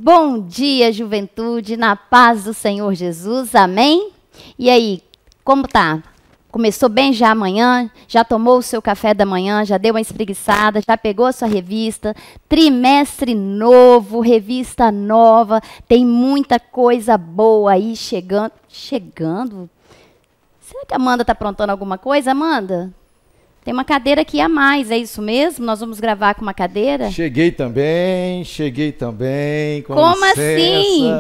Bom dia, juventude, na paz do Senhor Jesus, amém? E aí, como tá? Começou bem já amanhã? Já tomou o seu café da manhã? Já deu uma espreguiçada? Já pegou a sua revista? Trimestre novo, revista nova, tem muita coisa boa aí chegando. Chegando? Será que a Amanda está aprontando alguma coisa, Amanda? Tem uma cadeira aqui a mais, é isso mesmo? Nós vamos gravar com uma cadeira? Cheguei também. Como assim?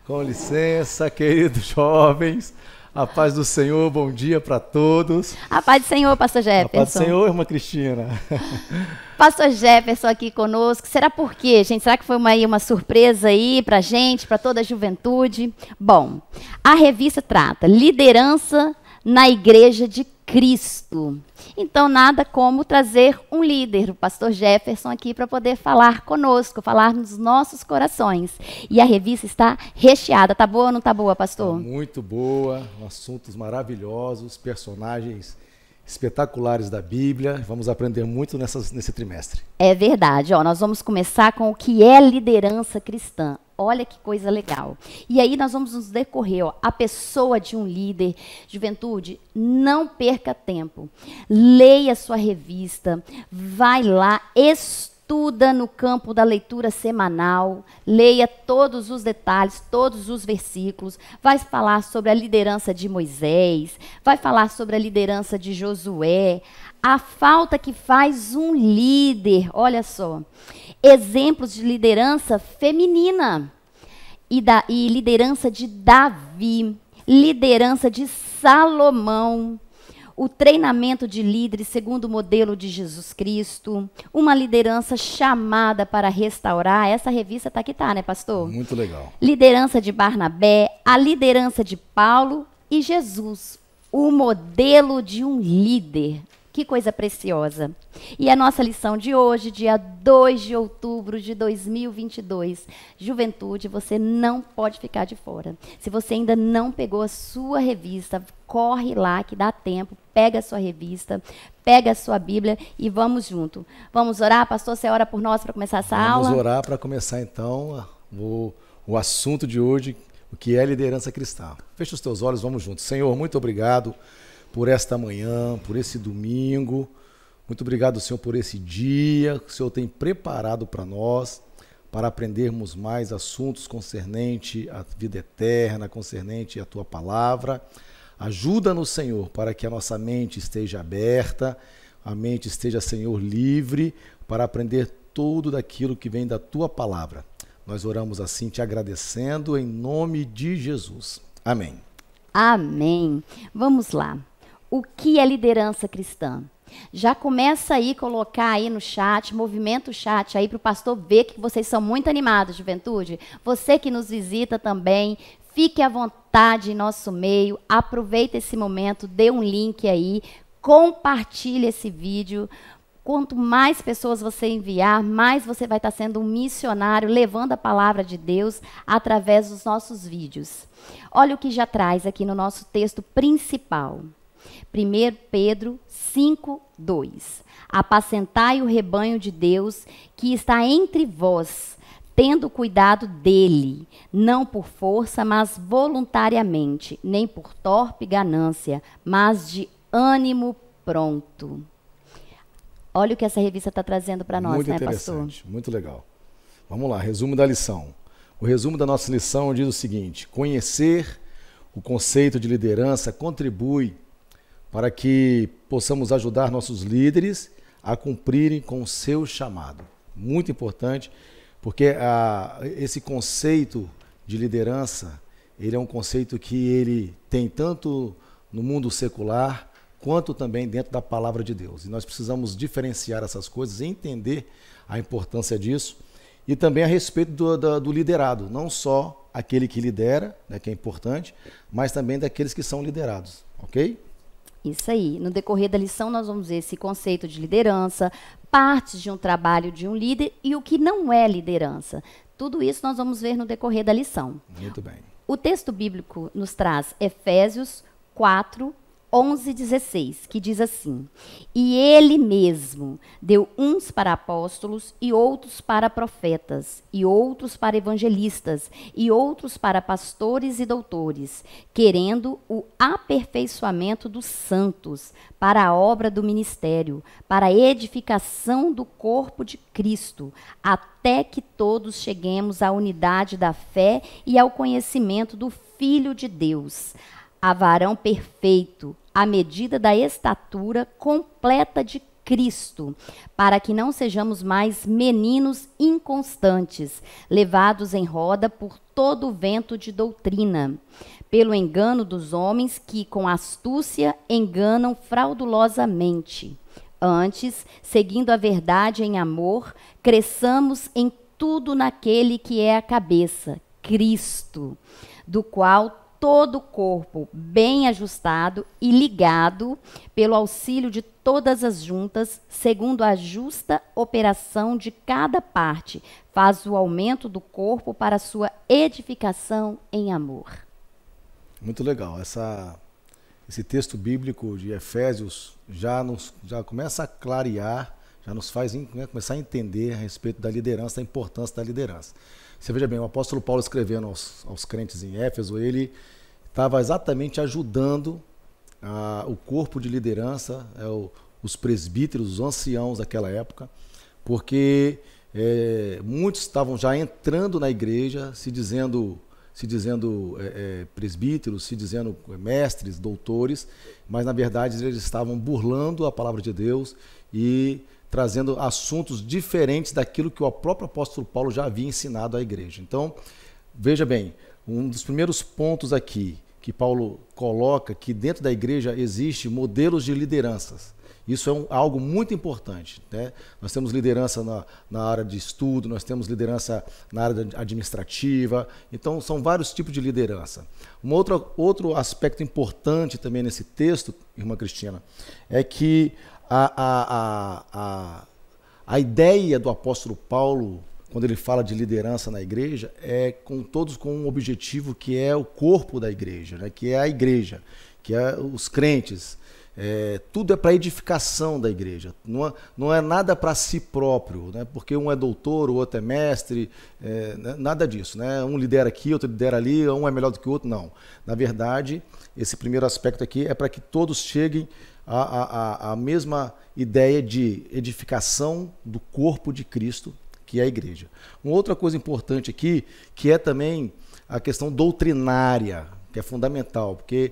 Com licença, queridos jovens. A paz do Senhor, bom dia para todos. A paz do Senhor, pastor Jefferson. A paz do Senhor, irmã Cristina. Pastor Jefferson aqui conosco. Será por quê, gente? Será que foi uma surpresa aí pra gente, para toda a juventude? Bom, a revista trata liderança na Igreja de Cristo. Então, nada como trazer um líder, o pastor Jefferson, aqui para poder falar conosco, falar nos nossos corações. E a revista está recheada. Tá boa ou não tá boa, pastor? Tá muito boa, assuntos maravilhosos, personagens espetaculares da Bíblia. Vamos aprender muito nesse trimestre. É verdade. Nós vamos começar com o que é liderança cristã. Olha que coisa legal. E aí nós vamos nos decorrer, a pessoa de um líder. Juventude, não perca tempo. Leia sua revista, vai lá, estuda no campo da leitura semanal, leia todos os detalhes, todos os versículos, vai falar sobre a liderança de Moisés, vai falar sobre a liderança de Josué, a falta que faz um líder, olha só, exemplos de liderança feminina e liderança de Davi, liderança de Salomão, o treinamento de líderes segundo o modelo de Jesus Cristo, uma liderança chamada para restaurar. Essa revista tá aqui, né, pastor? Muito legal. Liderança de Barnabé, a liderança de Paulo e Jesus, o modelo de um líder. Que coisa preciosa. E a nossa lição de hoje, dia 2 de outubro de 2022. Juventude, você não pode ficar de fora. Se você ainda não pegou a sua revista, corre lá que dá tempo, pega a sua revista, pega a sua Bíblia e vamos junto. Vamos orar? Pastor, você ora por nós para começar essa aula? Vamos orar para começar então o assunto de hoje, o que é liderança cristã. Fecha os teus olhos, vamos juntos. Senhor, muito obrigado por esta manhã, por esse domingo. Muito obrigado, Senhor, por esse dia que o Senhor tem preparado para nós, para aprendermos mais assuntos concernente à vida eterna, concernente à Tua palavra. Ajuda-nos, Senhor, para que a nossa mente esteja aberta, a mente esteja, Senhor, livre, para aprender tudo daquilo que vem da Tua palavra. Nós oramos assim, te agradecendo, em nome de Jesus. Amém. Amém. Vamos lá. O que é liderança cristã? Já começa aí, colocar aí no chat, movimenta o chat aí para o pastor ver que vocês são muito animados, juventude. Você que nos visita também, fique à vontade em nosso meio, aproveita esse momento, dê um link aí, compartilhe esse vídeo. Quanto mais pessoas você enviar, mais você vai estar sendo um missionário, levando a palavra de Deus através dos nossos vídeos. Olha o que já traz aqui no nosso texto principal. 1 Pedro 5:2. Apacentai o rebanho de Deus que está entre vós, tendo cuidado dele, não por força, mas voluntariamente, nem por torpe ganância, mas de ânimo pronto. Olha o que essa revista está trazendo para nós, né, pastor? Muito interessante, muito legal. Vamos lá, resumo da lição. O resumo da nossa lição diz o seguinte: conhecer o conceito de liderança contribui para que possamos ajudar nossos líderes a cumprirem com o seu chamado. Muito importante, porque esse conceito de liderança, ele é um conceito que ele tem tanto no mundo secular, quanto também dentro da palavra de Deus. E nós precisamos diferenciar essas coisas e entender a importância disso. E também a respeito do liderado, não só aquele que lidera, né, que é importante, mas também daqueles que são liderados, ok? Isso aí. No decorrer da lição, nós vamos ver esse conceito de liderança, partes de um trabalho de um líder e o que não é liderança. Tudo isso nós vamos ver no decorrer da lição. Muito bem. O texto bíblico nos traz Efésios 4, 11:16, que diz assim: E ele mesmo deu uns para apóstolos, e outros para profetas, e outros para evangelistas, e outros para pastores e doutores, querendo o aperfeiçoamento dos santos, para a obra do ministério, para a edificação do corpo de Cristo, até que todos cheguemos à unidade da fé e ao conhecimento do Filho de Deus, a varão perfeito, à medida da estatura completa de Cristo, para que não sejamos mais meninos inconstantes, levados em roda por todo o vento de doutrina, pelo engano dos homens que, com astúcia, enganam fraudulosamente. Antes, seguindo a verdade em amor, cresçamos em tudo naquele que é a cabeça, Cristo, do qual todo o corpo, bem ajustado e ligado, pelo auxílio de todas as juntas, segundo a justa operação de cada parte, faz o aumento do corpo para a sua edificação em amor. Muito legal. Esse texto bíblico de Efésios já começa a clarear, já nos faz começar a entender a respeito da liderança, da importância da liderança. Você veja bem, o apóstolo Paulo escrevendo aos crentes em Éfeso, ele estava exatamente ajudando o corpo de liderança, os presbíteros, os anciãos daquela época, porque muitos estavam já entrando na igreja, se dizendo presbíteros, se dizendo mestres, doutores, mas na verdade eles estavam burlando a palavra de Deus e trazendo assuntos diferentes daquilo que o próprio apóstolo Paulo já havia ensinado à igreja. Então, veja bem, um dos primeiros pontos aqui que Paulo coloca, que dentro da igreja existe modelos de lideranças. Isso é algo muito importante, né? Nós temos liderança na área de estudo, nós temos liderança na área administrativa, então são vários tipos de liderança. Outro aspecto importante também nesse texto, irmã Cristina, é que a ideia do apóstolo Paulo, quando ele fala de liderança na igreja, é todos com um objetivo que é o corpo da igreja, né? Que é a igreja, que é os crentes. Tudo é para edificação da igreja, não é nada para si próprio, né? Porque um é doutor, o outro é mestre, nada disso, né? Um lidera aqui, outro lidera ali, um é melhor do que o outro, não. Na verdade, esse primeiro aspecto aqui é para que todos cheguem à mesma ideia de edificação do corpo de Cristo, que é a igreja. Uma outra coisa importante aqui, que é também a questão doutrinária, que é fundamental, porque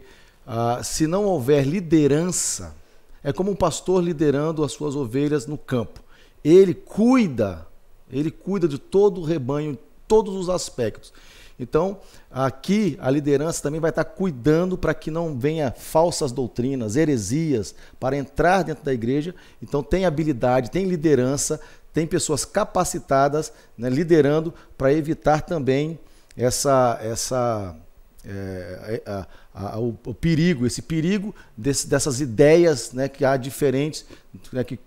se não houver liderança, é como um pastor liderando as suas ovelhas no campo. Ele cuida de todo o rebanho, todos os aspectos. Então, aqui a liderança também vai estar cuidando para que não venha falsas doutrinas, heresias, para entrar dentro da igreja. Então, tem habilidade, tem liderança, tem pessoas capacitadas, né, liderando para evitar também o perigo, esse perigo dessas ideias, né, que há diferentes, né, que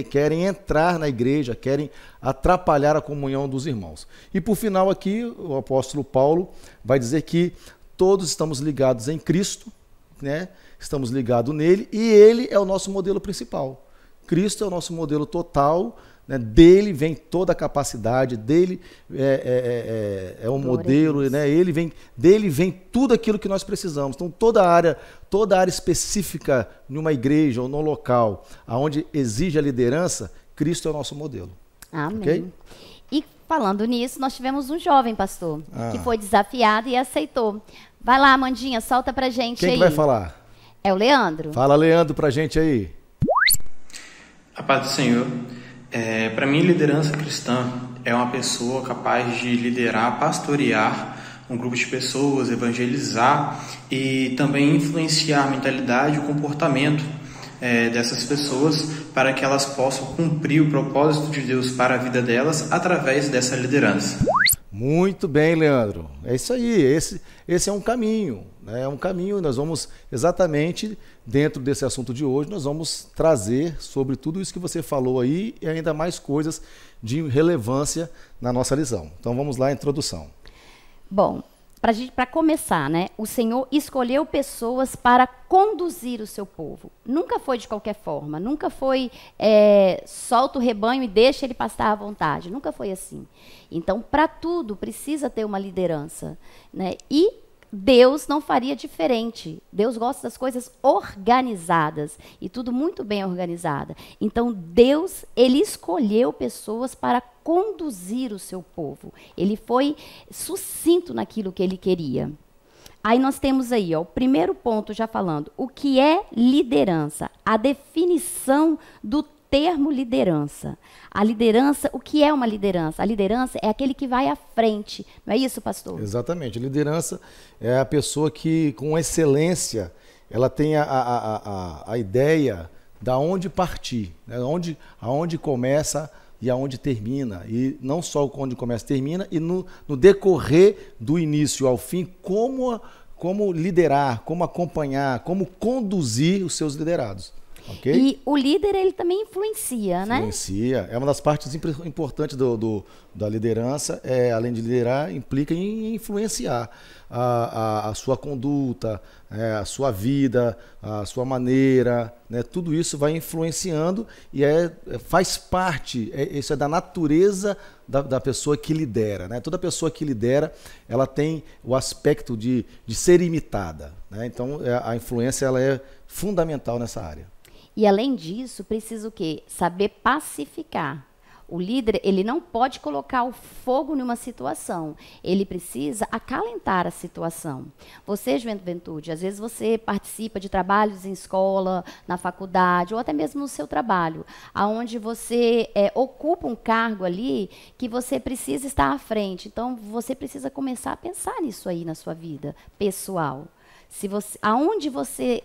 querem entrar na igreja, querem atrapalhar a comunhão dos irmãos. E por final aqui, o apóstolo Paulo vai dizer que todos estamos ligados em Cristo, né, estamos ligados nele, e ele é o nosso modelo principal. Cristo é o nosso modelo total, né, dele vem toda a capacidade, dele é um modelo, né, dele vem tudo aquilo que nós precisamos. Então toda área específica numa igreja ou no local onde exige a liderança, Cristo é o nosso modelo. Amém. Okay? E falando nisso, nós tivemos um jovem pastor que foi desafiado e aceitou. Vai lá, Amandinha, solta pra gente. Quem aí. Que vai falar? É o Leandro. Fala, Leandro, pra gente aí. A paz do Senhor. Para mim, liderança cristã é uma pessoa capaz de liderar, pastorear um grupo de pessoas, evangelizar e também influenciar a mentalidade e o comportamento dessas pessoas para que elas possam cumprir o propósito de Deus para a vida delas através dessa liderança. Muito bem, Leandro. É isso aí. Esse é um caminho, né? É um caminho. Nós vamos exatamente dentro desse assunto de hoje, nós vamos trazer sobre tudo isso que você falou aí e ainda mais coisas de relevância na nossa lição. Então vamos lá, introdução. Bom, Para começar, né? O Senhor escolheu pessoas para conduzir o seu povo. Nunca foi de qualquer forma. Nunca foi solta o rebanho e deixa ele pastar à vontade. Nunca foi assim. Então, para tudo, precisa ter uma liderança, né? E Deus não faria diferente. Deus gosta das coisas organizadas e tudo muito bem organizado. Então, Deus, ele escolheu pessoas para conduzir o seu povo. Ele foi sucinto naquilo que ele queria. Aí nós temos aí, ó, o primeiro ponto já falando, o que é liderança? A definição do termo liderança. A liderança, o que é uma liderança? A liderança é aquele que vai à frente. Não é isso, pastor? Exatamente. A liderança é a pessoa que, com excelência, ela tem a ideia da onde partir, né? Aonde começa e aonde termina. E não só onde começa e termina, e no decorrer do início ao fim, como liderar, como acompanhar, como conduzir os seus liderados. Okay? E o líder, ele também influencia, né? Influencia. É uma das partes importantes da liderança, além de liderar, implica em influenciar a sua conduta, a sua vida, a sua maneira, né? Tudo isso vai influenciando e faz parte, isso é da natureza da pessoa que lidera, né? Toda pessoa que lidera, ela tem o aspecto de ser imitada, né? Então, a influência ela é fundamental nessa área. E além disso, precisa o quê? Saber pacificar. O líder, ele não pode colocar o fogo numa situação. Ele precisa acalentar a situação. Você, juventude, às vezes você participa de trabalhos em escola, na faculdade, ou até mesmo no seu trabalho, onde você ocupa um cargo ali que você precisa estar à frente. Então, você precisa começar a pensar nisso aí na sua vida pessoal.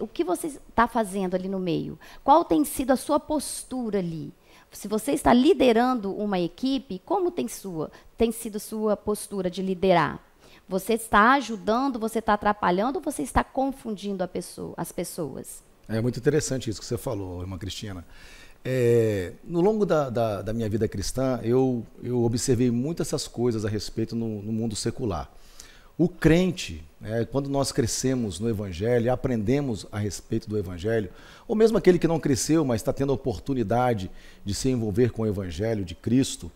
O que você está fazendo ali no meio? Qual tem sido a sua postura ali? Se você está liderando uma equipe, como tem sido sua postura de liderar? Você está ajudando, você está atrapalhando ou você está confundindo as pessoas? É muito interessante isso que você falou, irmã Cristina. No longo da minha vida cristã, eu observei muitas essas coisas a respeito no mundo secular. O crente, quando nós crescemos no Evangelho, aprendemos a respeito do Evangelho, ou mesmo aquele que não cresceu, mas está tendo a oportunidade de se envolver com o Evangelho de Cristo,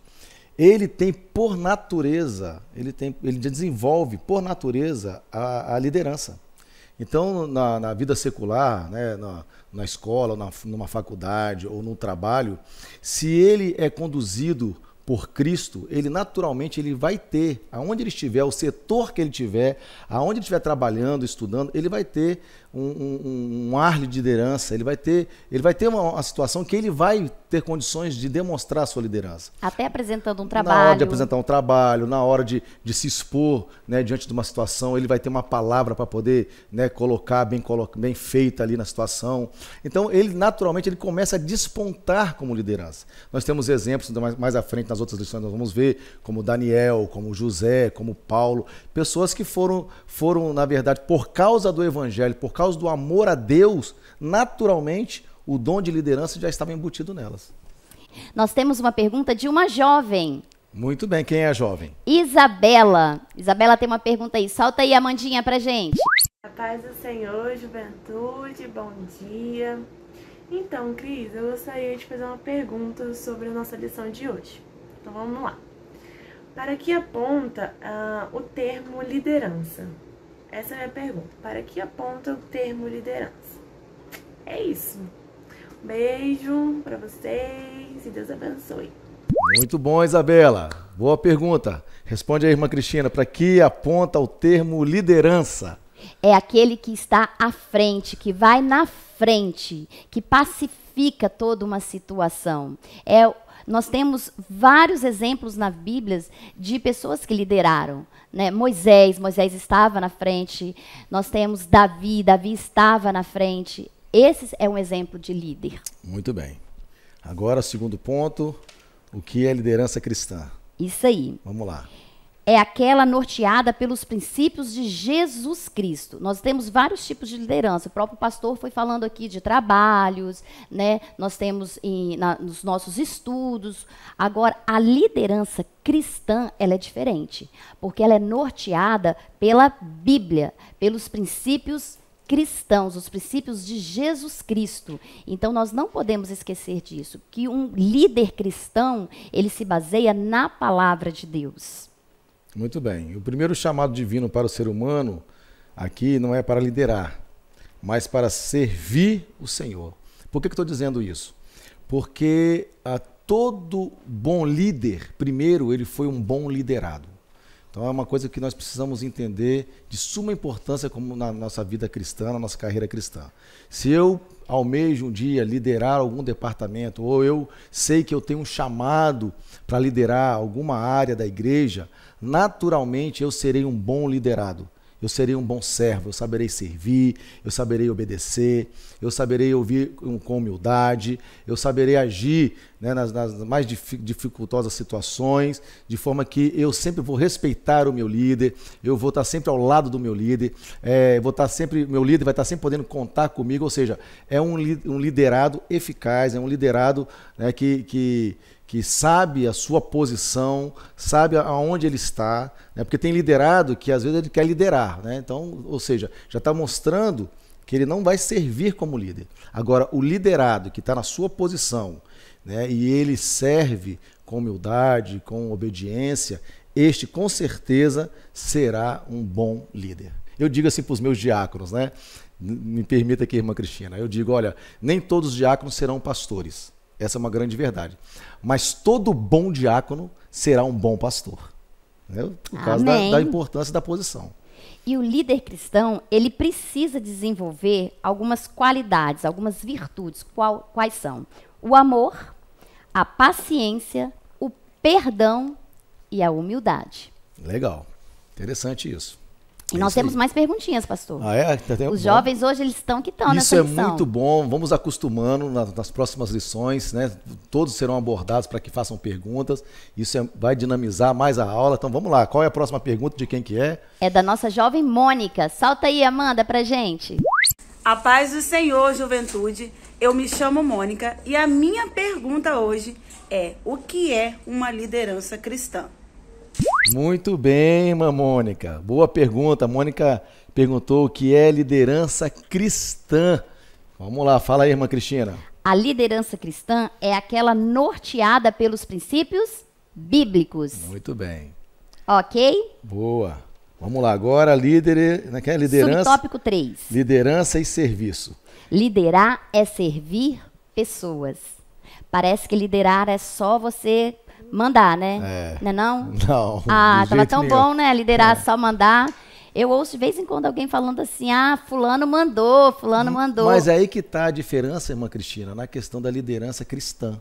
ele tem por natureza, ele desenvolve por natureza a liderança. Então, na vida secular, né, na escola, numa faculdade ou no trabalho, se ele é conduzido por Cristo, ele naturalmente vai ter, aonde ele estiver, o setor que ele tiver, aonde ele estiver trabalhando, estudando, ele vai ter um ar de liderança, ele vai ter uma situação que ele vai ter condições de demonstrar a sua liderança. Até apresentando um trabalho. Na hora de apresentar um trabalho, na hora de se expor, né, diante de uma situação, ele vai ter uma palavra para poder, né, colocar bem feita ali na situação. Então, naturalmente, ele começa a despontar como liderança. Nós temos exemplos, mais à frente, nas outras lições, nós vamos ver, como Daniel, como José, como Paulo, pessoas que foram, na verdade, por causa do Evangelho, por causa do amor a Deus, naturalmente, o dom de liderança já estava embutido nelas. Nós temos uma pergunta de uma jovem. Muito bem, quem é a jovem? Isabela. Isabela tem uma pergunta aí. Solta aí, Amandinha, pra gente. A paz do Senhor, juventude, bom dia. Então, Cris, eu gostaria de fazer uma pergunta sobre a nossa lição de hoje. Então, vamos lá. Para que aponta o termo liderança? Essa é a minha pergunta. Para que aponta o termo liderança? É isso. Beijo para vocês e Deus abençoe. Muito bom, Isabela. Boa pergunta. Responde aí, irmã Cristina, para que aponta o termo liderança? É aquele que está à frente, que vai na frente, que pacifica toda uma situação. Nós temos vários exemplos na Bíblia de pessoas que lideraram, né? Moisés estava na frente. Nós temos Davi estava na frente. Esse é um exemplo de líder. Muito bem. Agora, segundo ponto, o que é liderança cristã? Isso aí. Vamos lá. é aquela norteada pelos princípios de Jesus Cristo. Nós temos vários tipos de liderança. O próprio pastor foi falando aqui de trabalhos, né? Nós temos nos nossos estudos. Agora, a liderança cristã, ela é diferente, porque ela é norteada pela Bíblia, pelos princípios cristãos, os princípios de Jesus Cristo. Então, nós não podemos esquecer disso, que um líder cristão, ele se baseia na palavra de Deus. Muito bem. O primeiro chamado divino para o ser humano aqui não é para liderar, mas para servir o Senhor. Por que estou dizendo isso? Porque todo bom líder, primeiro, ele foi um bom liderado. Então é uma coisa que nós precisamos entender de suma importância como na nossa vida cristã, na nossa carreira cristã. Se eu almejo um dia liderar algum departamento, ou eu sei que eu tenho um chamado para liderar alguma área da igreja, naturalmente eu serei um bom liderado. Eu serei um bom servo, eu saberei servir, eu saberei obedecer, eu saberei ouvir com humildade, eu saberei agir, né, nas mais dificultosas situações, de forma que eu sempre vou respeitar o meu líder, eu vou estar sempre ao lado do meu líder, meu líder vai estar sempre podendo contar comigo, ou seja, é um liderado eficaz, é um liderado, né, que sabe a sua posição, sabe aonde ele está, né? Porque tem liderado que às vezes ele quer liderar, né? Então, ou seja, já está mostrando que ele não vai servir como líder. Agora, o liderado que está na sua posição, né, e ele serve com humildade, com obediência, este com certeza será um bom líder. Eu digo assim para os meus diáconos, né? Me permita aqui, irmã Cristina, eu digo, olha, nem todos os diáconos serão pastores. Essa é uma grande verdade. Mas todo bom diácono será um bom pastor. Né? Por causa da importância da posição. E o líder cristão, ele precisa desenvolver algumas qualidades, algumas virtudes. Quais são? O amor, a paciência, o perdão e a humildade. Legal. Interessante isso. E nós temos mais perguntinhas, pastor. Ah, é? Os jovens hoje, eles estão nessa lição. Isso é lição. muito bom. Vamos acostumando nas próximas lições, né? Todos serão abordados para que façam perguntas. Isso vai dinamizar mais a aula. Então, vamos lá. Qual é a próxima pergunta? De quem que é? É da nossa jovem Mônica. Solta aí, Amanda, pra gente. A paz do Senhor, juventude. Eu me chamo Mônica e a minha pergunta hoje é: o que é uma liderança cristã? Muito bem, irmã Mônica. Boa pergunta. A Mônica perguntou o que é liderança cristã. Vamos lá, fala aí, irmã Cristina. A liderança cristã é aquela norteada pelos princípios bíblicos. Muito bem. Ok? Boa. Vamos lá, agora liderança. Subtópico 3. Liderança e serviço. Liderar é servir pessoas. Parece que liderar é só você mandar, né? Não é não? Não. Ah, tava tão bom, né? Liderar só mandar. Eu ouço de vez em quando alguém falando assim, fulano mandou. Mas aí que está a diferença, irmã Cristina, na questão da liderança cristã.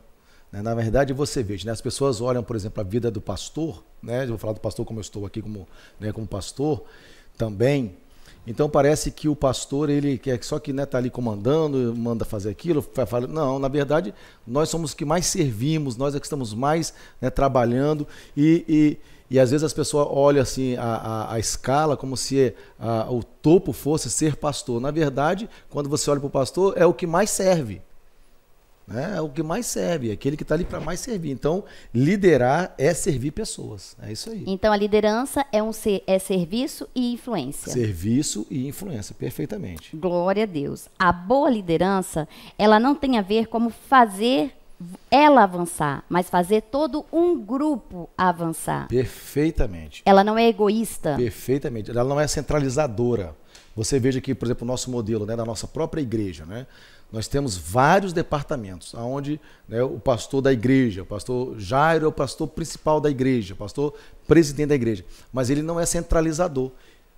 Né? Na verdade, você veja, né? As pessoas olham, por exemplo, a vida do pastor, né? Eu vou falar do pastor como eu estou aqui como pastor também. Então parece que o pastor, ele quer só que está ali comandando, manda fazer aquilo. Não, na verdade, nós somos os que mais servimos, nós é que estamos mais, né, trabalhando e às vezes as pessoas olham assim a escala como se o topo fosse ser pastor. Na verdade, quando você olha para o pastor, é o que mais serve. Né? É o que mais serve, é aquele que está ali para mais servir. Então, liderar é servir pessoas. É isso aí. Então, a liderança é serviço e influência. Serviço e influência, perfeitamente. Glória a Deus. A boa liderança, ela não tem a ver como fazer ela avançar, mas fazer todo um grupo avançar. Perfeitamente. Ela não é egoísta. Perfeitamente. Ela não é centralizadora. Você veja aqui, por exemplo, o nosso modelo, né, da nossa própria igreja, né? Nós temos vários departamentos, onde, né, o pastor da igreja, o pastor Jairo é o pastor principal da igreja, o pastor presidente da igreja, mas ele não é centralizador.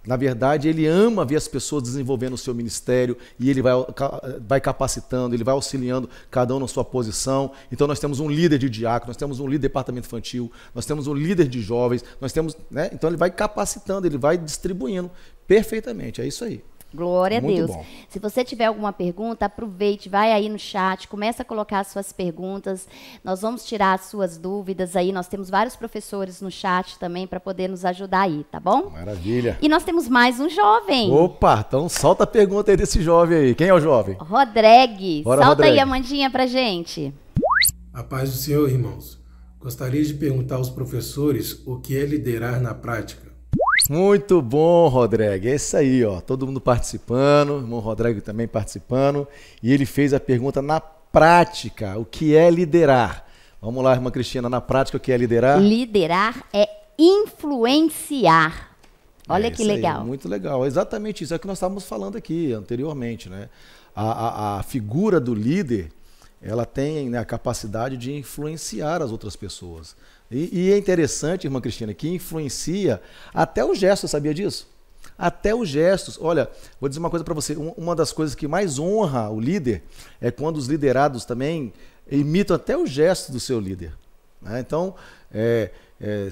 Na verdade, ele ama ver as pessoas desenvolvendo o seu ministério e ele vai capacitando, ele vai auxiliando cada um na sua posição. Então nós temos um líder de diácono, nós temos um líder de departamento infantil, nós temos um líder de jovens, nós temos, né? Então ele vai capacitando, ele vai distribuindo perfeitamente, é isso aí. Glória a Muito Deus. bom. Se você tiver alguma pergunta, aproveite, vai aí no chat, começa a colocar as suas perguntas. Nós vamos tirar as suas dúvidas aí. Nós temos vários professores no chat também para poder nos ajudar aí, tá bom? Maravilha. E nós temos mais um jovem. Opa, então solta a pergunta aí desse jovem aí. Quem é o jovem? Rodrigues. Bora, Solta aí, Rodrigue. Amandinha, pra gente. A paz do Senhor, irmãos. Gostaria de perguntar aos professores o que é liderar na prática. Muito bom, Rodrigo. É isso aí, ó. Todo mundo participando, o irmão Rodrigo também participando. E ele fez a pergunta na prática: o que é liderar? Vamos lá, irmã Cristina, na prática, o que é liderar? Liderar é influenciar. Olha que isso aí, legal. muito legal. Exatamente isso é o que nós estávamos falando aqui anteriormente, né? A figura do líder, ela tem, né, a capacidade de influenciar as outras pessoas. E é interessante, irmã Cristina, que influencia até os gestos, sabia disso? Até os gestos. Olha, vou dizer uma coisa para você. Uma das coisas que mais honra o líder é quando os liderados também imitam até os gestos do seu líder, né? Então,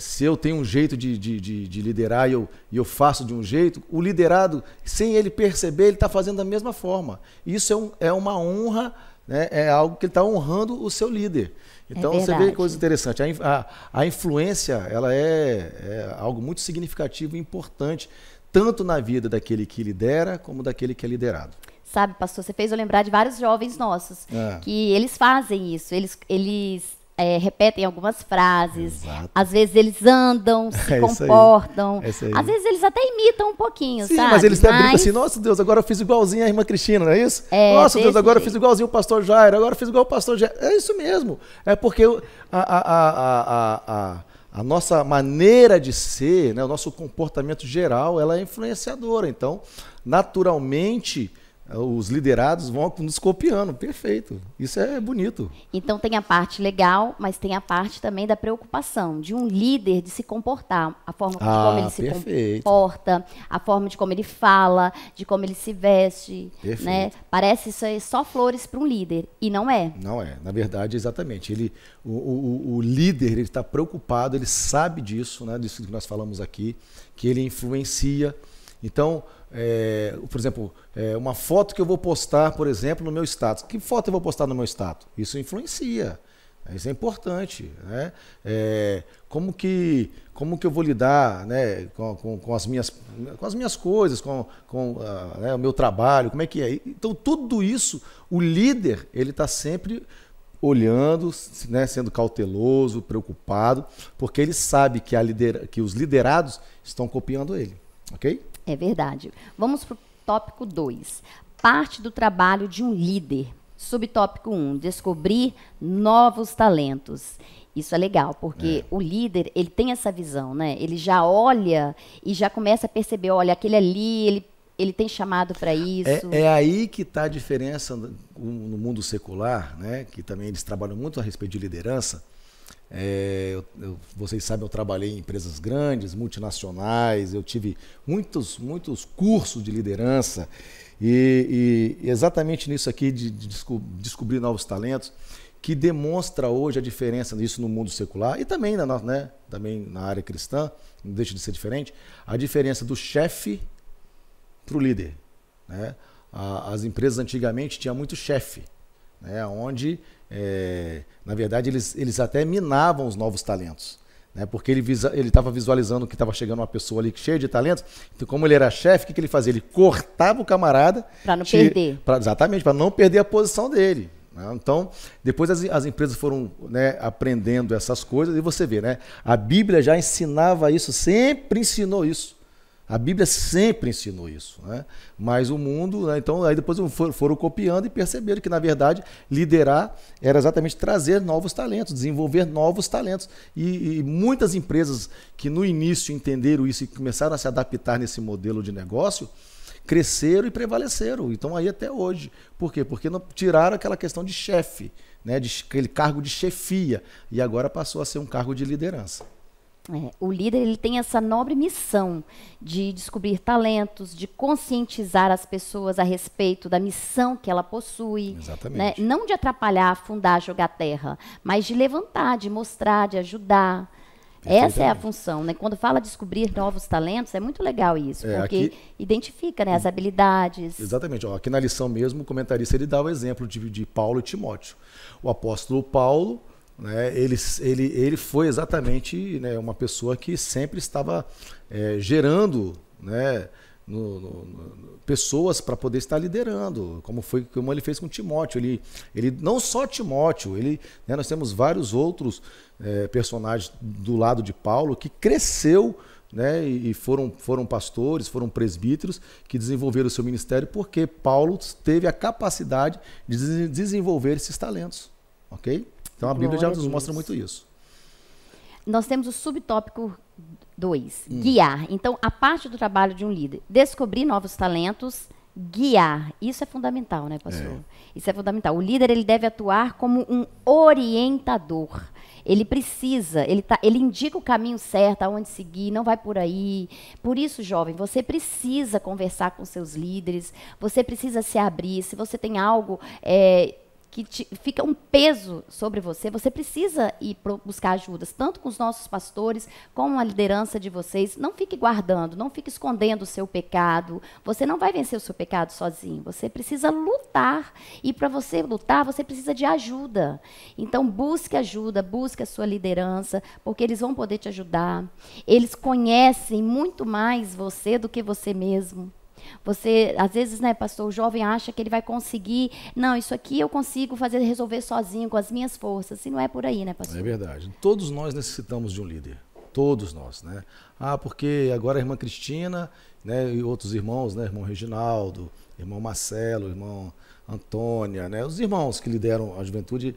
se eu tenho um jeito de liderar e eu faço de um jeito, o liderado, sem ele perceber, ele está fazendo da mesma forma. Isso é uma honra, né? É algo que ele está honrando o seu líder. Então, você vê que coisa interessante. A influência, ela é algo muito significativo e importante, tanto na vida daquele que lidera, como daquele que é liderado. Sabe, pastor, você fez eu lembrar de vários jovens nossos, que eles fazem isso, eles repetem algumas frases, Exato. Às vezes eles andam, se isso aí. comportam, É isso aí. às vezes eles até imitam um pouquinho, Sim, sabe? mas eles até brincam assim: nossa Deus, agora eu fiz igualzinho a irmã Cristina, não é isso? Nossa Deus, desse agora eu jeito. fiz igualzinho o pastor Jairo, agora eu fiz igual o pastor Jairo. É isso mesmo. É porque a nossa maneira de ser, né, o nosso comportamento geral, ela é influenciadora. Então, naturalmente, os liderados vão nos copiando. Perfeito. Isso é bonito. Então tem a parte legal, mas tem a parte também da preocupação de um líder de se comportar, a forma como ele se perfeito. comporta, a forma de como ele fala, de como ele se veste, Perfeito. né? Parece isso aí só flores para um líder e não é. Não é. Na verdade, exatamente. O líder, ele está preocupado, ele sabe disso, né, disso que nós falamos aqui, que ele influencia. Então, por exemplo, uma foto que eu vou postar, por exemplo, no meu status. Que foto eu vou postar no meu status? Isso influencia. Isso é importante, né? Como que eu vou lidar, né, com as minhas coisas, com o meu trabalho, como é que é? Então, tudo isso, o líder, ele está sempre olhando, né, sendo cauteloso, preocupado, porque ele sabe que os liderados estão copiando ele, ok? É verdade. Vamos para o tópico 2. Parte do trabalho de um líder. Subtópico 1. Descobrir novos talentos. Isso é legal, porque o líder, ele tem essa visão, né? Ele já olha e já começa a perceber, olha, aquele ali, ele tem chamado para isso. É aí que está a diferença no mundo secular, né? Que também eles trabalham muito a respeito de liderança. Vocês sabem, eu trabalhei em empresas grandes, multinacionais, eu tive muitos cursos de liderança e exatamente nisso aqui de descobrir novos talentos, que demonstra hoje a diferença disso no mundo secular e também, também na área cristã, não deixa de ser diferente, a diferença do chefe para o líder, né? As empresas antigamente tinham muito chefe, né, onde, na verdade, eles até minavam os novos talentos, né, porque ele estava visualizando que estava chegando uma pessoa ali cheia de talentos. Então, como ele era chefe, o que ele fazia? Ele cortava o camarada para não perder. Exatamente, para não perder a posição dele, né? Então, depois as empresas foram, né, aprendendo essas coisas, e você vê, né, a Bíblia já ensinava isso, sempre ensinou isso. A Bíblia sempre ensinou isso, né? Mas o mundo, né, então aí depois foram copiando e perceberam que, na verdade, liderar era exatamente trazer novos talentos, desenvolver novos talentos. E muitas empresas que no início entenderam isso e começaram a se adaptar nesse modelo de negócio, cresceram e prevaleceram. Então aí até hoje. Por quê? Porque não tiraram aquela questão de chefe, né, aquele cargo de chefia, e agora passou a ser um cargo de liderança. O líder, ele tem essa nobre missão de descobrir talentos, de conscientizar as pessoas a respeito da missão que ela possui. Exatamente. Né? Não de atrapalhar, afundar, jogar terra, mas de levantar, de mostrar, de ajudar. Essa é a função, né? Quando fala descobrir novos talentos, é muito legal isso, porque aqui, identifica, né, as habilidades. Exatamente. Ó, aqui na lição mesmo, o comentarista ele dá o exemplo de Paulo e Timóteo. O apóstolo Paulo, né, ele foi exatamente, né, uma pessoa que sempre estava gerando, né, pessoas para poder estar liderando, como ele fez com Timóteo. Ele não só Timóteo, né, nós temos vários outros personagens do lado de Paulo que cresceu, né, e foram pastores, foram presbíteros que desenvolveram o seu ministério porque Paulo teve a capacidade de desenvolver esses talentos, ok? Então a Bíblia já nos mostra muito isso. Nós temos o subtópico 2, guiar. Então, a parte do trabalho de um líder, descobrir novos talentos, guiar. Isso é fundamental, né, pastor? Isso é fundamental. O líder, ele deve atuar como um orientador. Ele precisa, ele indica o caminho certo, aonde seguir, não vai por aí. Por isso, jovem, você precisa conversar com seus líderes, você precisa se abrir. Se você tem algo que fica um peso sobre você, você precisa ir buscar ajudas, tanto com os nossos pastores, como a liderança de vocês. Não fique guardando, não fique escondendo o seu pecado. Você não vai vencer o seu pecado sozinho. Você precisa lutar. E para você lutar, você precisa de ajuda. Então, busque ajuda, busque a sua liderança, porque eles vão poder te ajudar. Eles conhecem muito mais você do que você mesmo. Você, às vezes, né, pastor, o jovem acha que ele vai conseguir, não, isso aqui eu consigo resolver sozinho, com as minhas forças. E não é por aí, né, pastor? É verdade. Todos nós necessitamos de um líder. Todos nós, né? Porque agora a irmã Cristina, né, e outros irmãos, né, irmão Reginaldo, irmão Marcelo, irmão Antônia, né, os irmãos que lideram a juventude,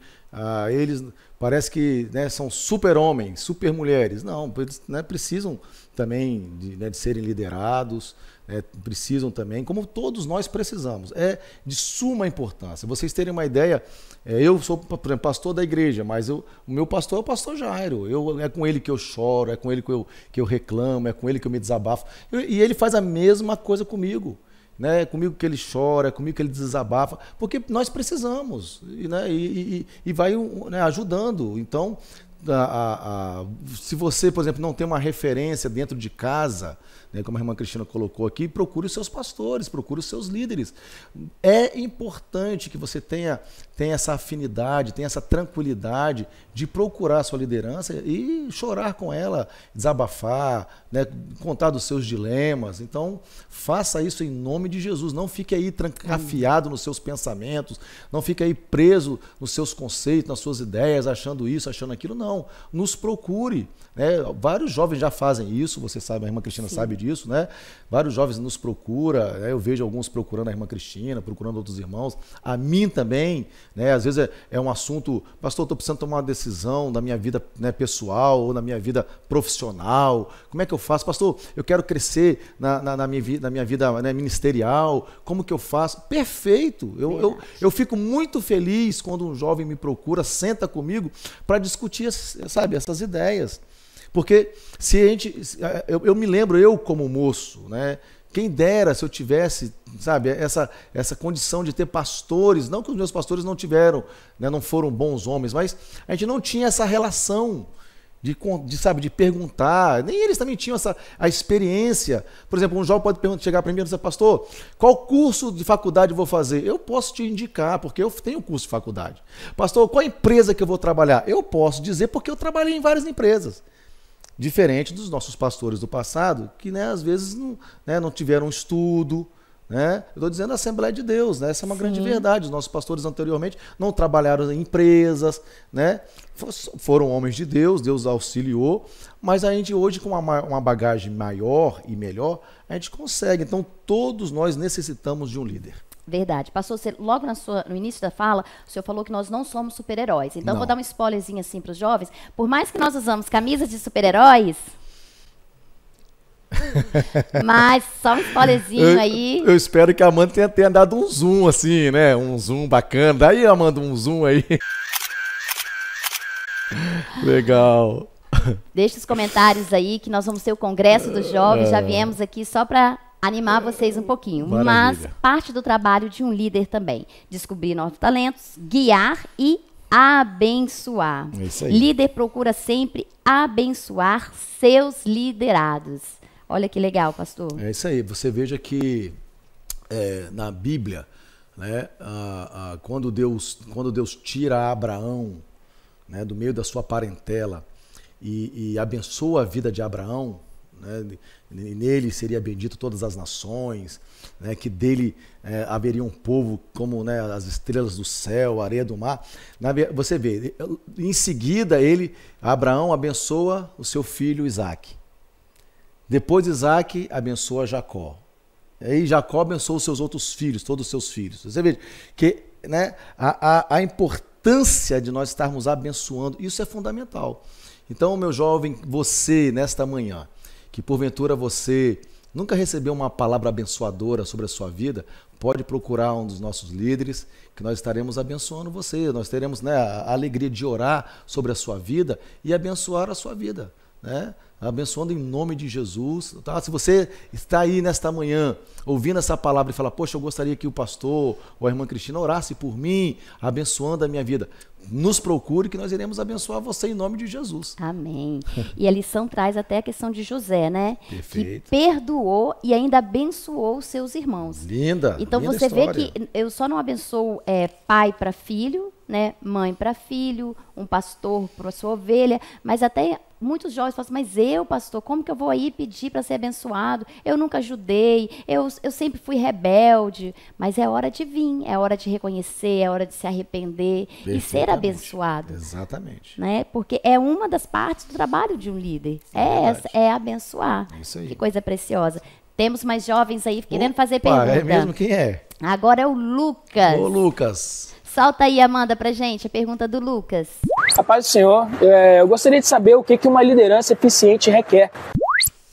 eles parece que, né, são super homens, super mulheres. Não, eles, né, precisam também de serem liderados, precisam também, como todos nós precisamos. É de suma importância. Vocês terem uma ideia, eu sou, por exemplo, pastor da igreja, mas o meu pastor é o pastor Jairo. É com ele que eu choro, é com ele que eu reclamo, é com ele que eu me desabafo. E ele faz a mesma coisa comigo. Né? É comigo que ele chora, é comigo que ele desabafa, porque nós precisamos, né? E vai, né, ajudando. Então, se você, por exemplo, não tem uma referência dentro de casa, né, como a irmã Cristina colocou aqui, procure os seus pastores, procure os seus líderes. É importante que você tenha essa afinidade, tenha essa tranquilidade de procurar a sua liderança e chorar com ela, desabafar, né, contar dos seus dilemas. Então, faça isso em nome de Jesus. Não fique aí trancafiado nos seus pensamentos, não fique aí preso nos seus conceitos, nas suas ideias, achando isso, achando aquilo. Não, nos procure. Né? Vários jovens já fazem isso, você sabe, a irmã Cristina sabe disso, né? Vários jovens nos procuram, né? Eu vejo alguns procurando a irmã Cristina, procurando outros irmãos, a mim também, né? Às vezes é um assunto, pastor, estou precisando tomar uma decisão na minha vida, né, pessoal ou na minha vida profissional, como é que eu faço? Pastor, eu quero crescer na minha vida, né, ministerial, como que eu faço? Perfeito, eu fico muito feliz quando um jovem me procura, senta comigo para discutir, sabe, essas ideias. Porque se a gente, eu me lembro, eu como moço, né? Quem dera se eu tivesse, sabe, essa condição de ter pastores, não que os meus pastores não tiveram, né, não foram bons homens, mas a gente não tinha essa relação de perguntar, nem eles também tinham a experiência. Por exemplo, um jovem pode chegar para mim e dizer, pastor, qual curso de faculdade eu vou fazer? Eu posso te indicar, porque eu tenho curso de faculdade. Pastor, qual empresa que eu vou trabalhar? Eu posso dizer, porque eu trabalhei em várias empresas. Diferente dos nossos pastores do passado, que, né, às vezes não tiveram estudo. Né? Eu estou dizendo a Assembleia de Deus, né? Essa é uma grande verdade. Os nossos pastores anteriormente não trabalharam em empresas, né? Foram homens de Deus, Deus auxiliou, mas a gente hoje, com uma bagagem maior e melhor, a gente consegue. Então, todos nós necessitamos de um líder. Verdade. Pastor, logo no início da fala, o senhor falou que nós não somos super-heróis. Então, vou dar um spoilerzinho assim para os jovens. Por mais que nós usamos camisas de super-heróis, mas só um spoilerzinho aí. Eu espero que a Amanda tenha dado um zoom assim, né? Um zoom bacana. Daí, Amanda, um zoom aí. Legal. Deixe os comentários aí que nós vamos ter o Congresso dos Jovens. Já viemos aqui só para animar vocês um pouquinho. Maravilha. Mas parte do trabalho de um líder também. Descobrir novos talentos, guiar e abençoar. É isso aí. Líder procura sempre abençoar seus liderados. Olha que legal, pastor. É isso aí. Você veja que na Bíblia, né, quando Deus tira Abraão, né, do meio da sua parentela e abençoa a vida de Abraão, né, e nele seria bendito todas as nações, né, que dele haveria um povo como, né, as estrelas do céu, a areia do mar. Você vê, em seguida Abraão abençoa o seu filho Isaque. Depois Isaque abençoa Jacó. Aí Jacó abençoa os seus outros filhos, todos os seus filhos. Você vê que, né, a importância de nós estarmos abençoando, isso é fundamental. Então, meu jovem, você, nesta manhã, que porventura você nunca recebeu uma palavra abençoadora sobre a sua vida, pode procurar um dos nossos líderes, que nós estaremos abençoando você. Nós teremos, né, a alegria de orar sobre a sua vida e abençoar a sua vida, né? Abençoando em nome de Jesus, tá? Se você está aí nesta manhã ouvindo essa palavra e fala, poxa, eu gostaria que o pastor ou a irmã Cristina orasse por mim, abençoando a minha vida, nos procure que nós iremos abençoar você em nome de Jesus. Amém. E a lição traz até a questão de José, né? Perfeito. Que perdoou e ainda abençoou os seus irmãos. Linda. Então linda você história. vê que eu só não abençoo pai para filho, né? Mãe para filho, um pastor para sua ovelha, mas até muitos jovens falam assim, mas eu, pastor, como que eu vou aí pedir para ser abençoado? Eu nunca ajudei, eu sempre fui rebelde. Mas é hora de vir, é hora de reconhecer, é hora de se arrepender e ser abençoado. Exatamente. Né? Porque é uma das partes do trabalho de um líder. Essa, é abençoar. Isso aí. Que coisa preciosa. Temos mais jovens aí querendo fazer pergunta. É mesmo? Quem é? Agora é o Lucas. Ô, Lucas. Solta aí, Amanda, pra gente a pergunta do Lucas. A paz do Senhor, eu gostaria de saber o que uma liderança eficiente requer.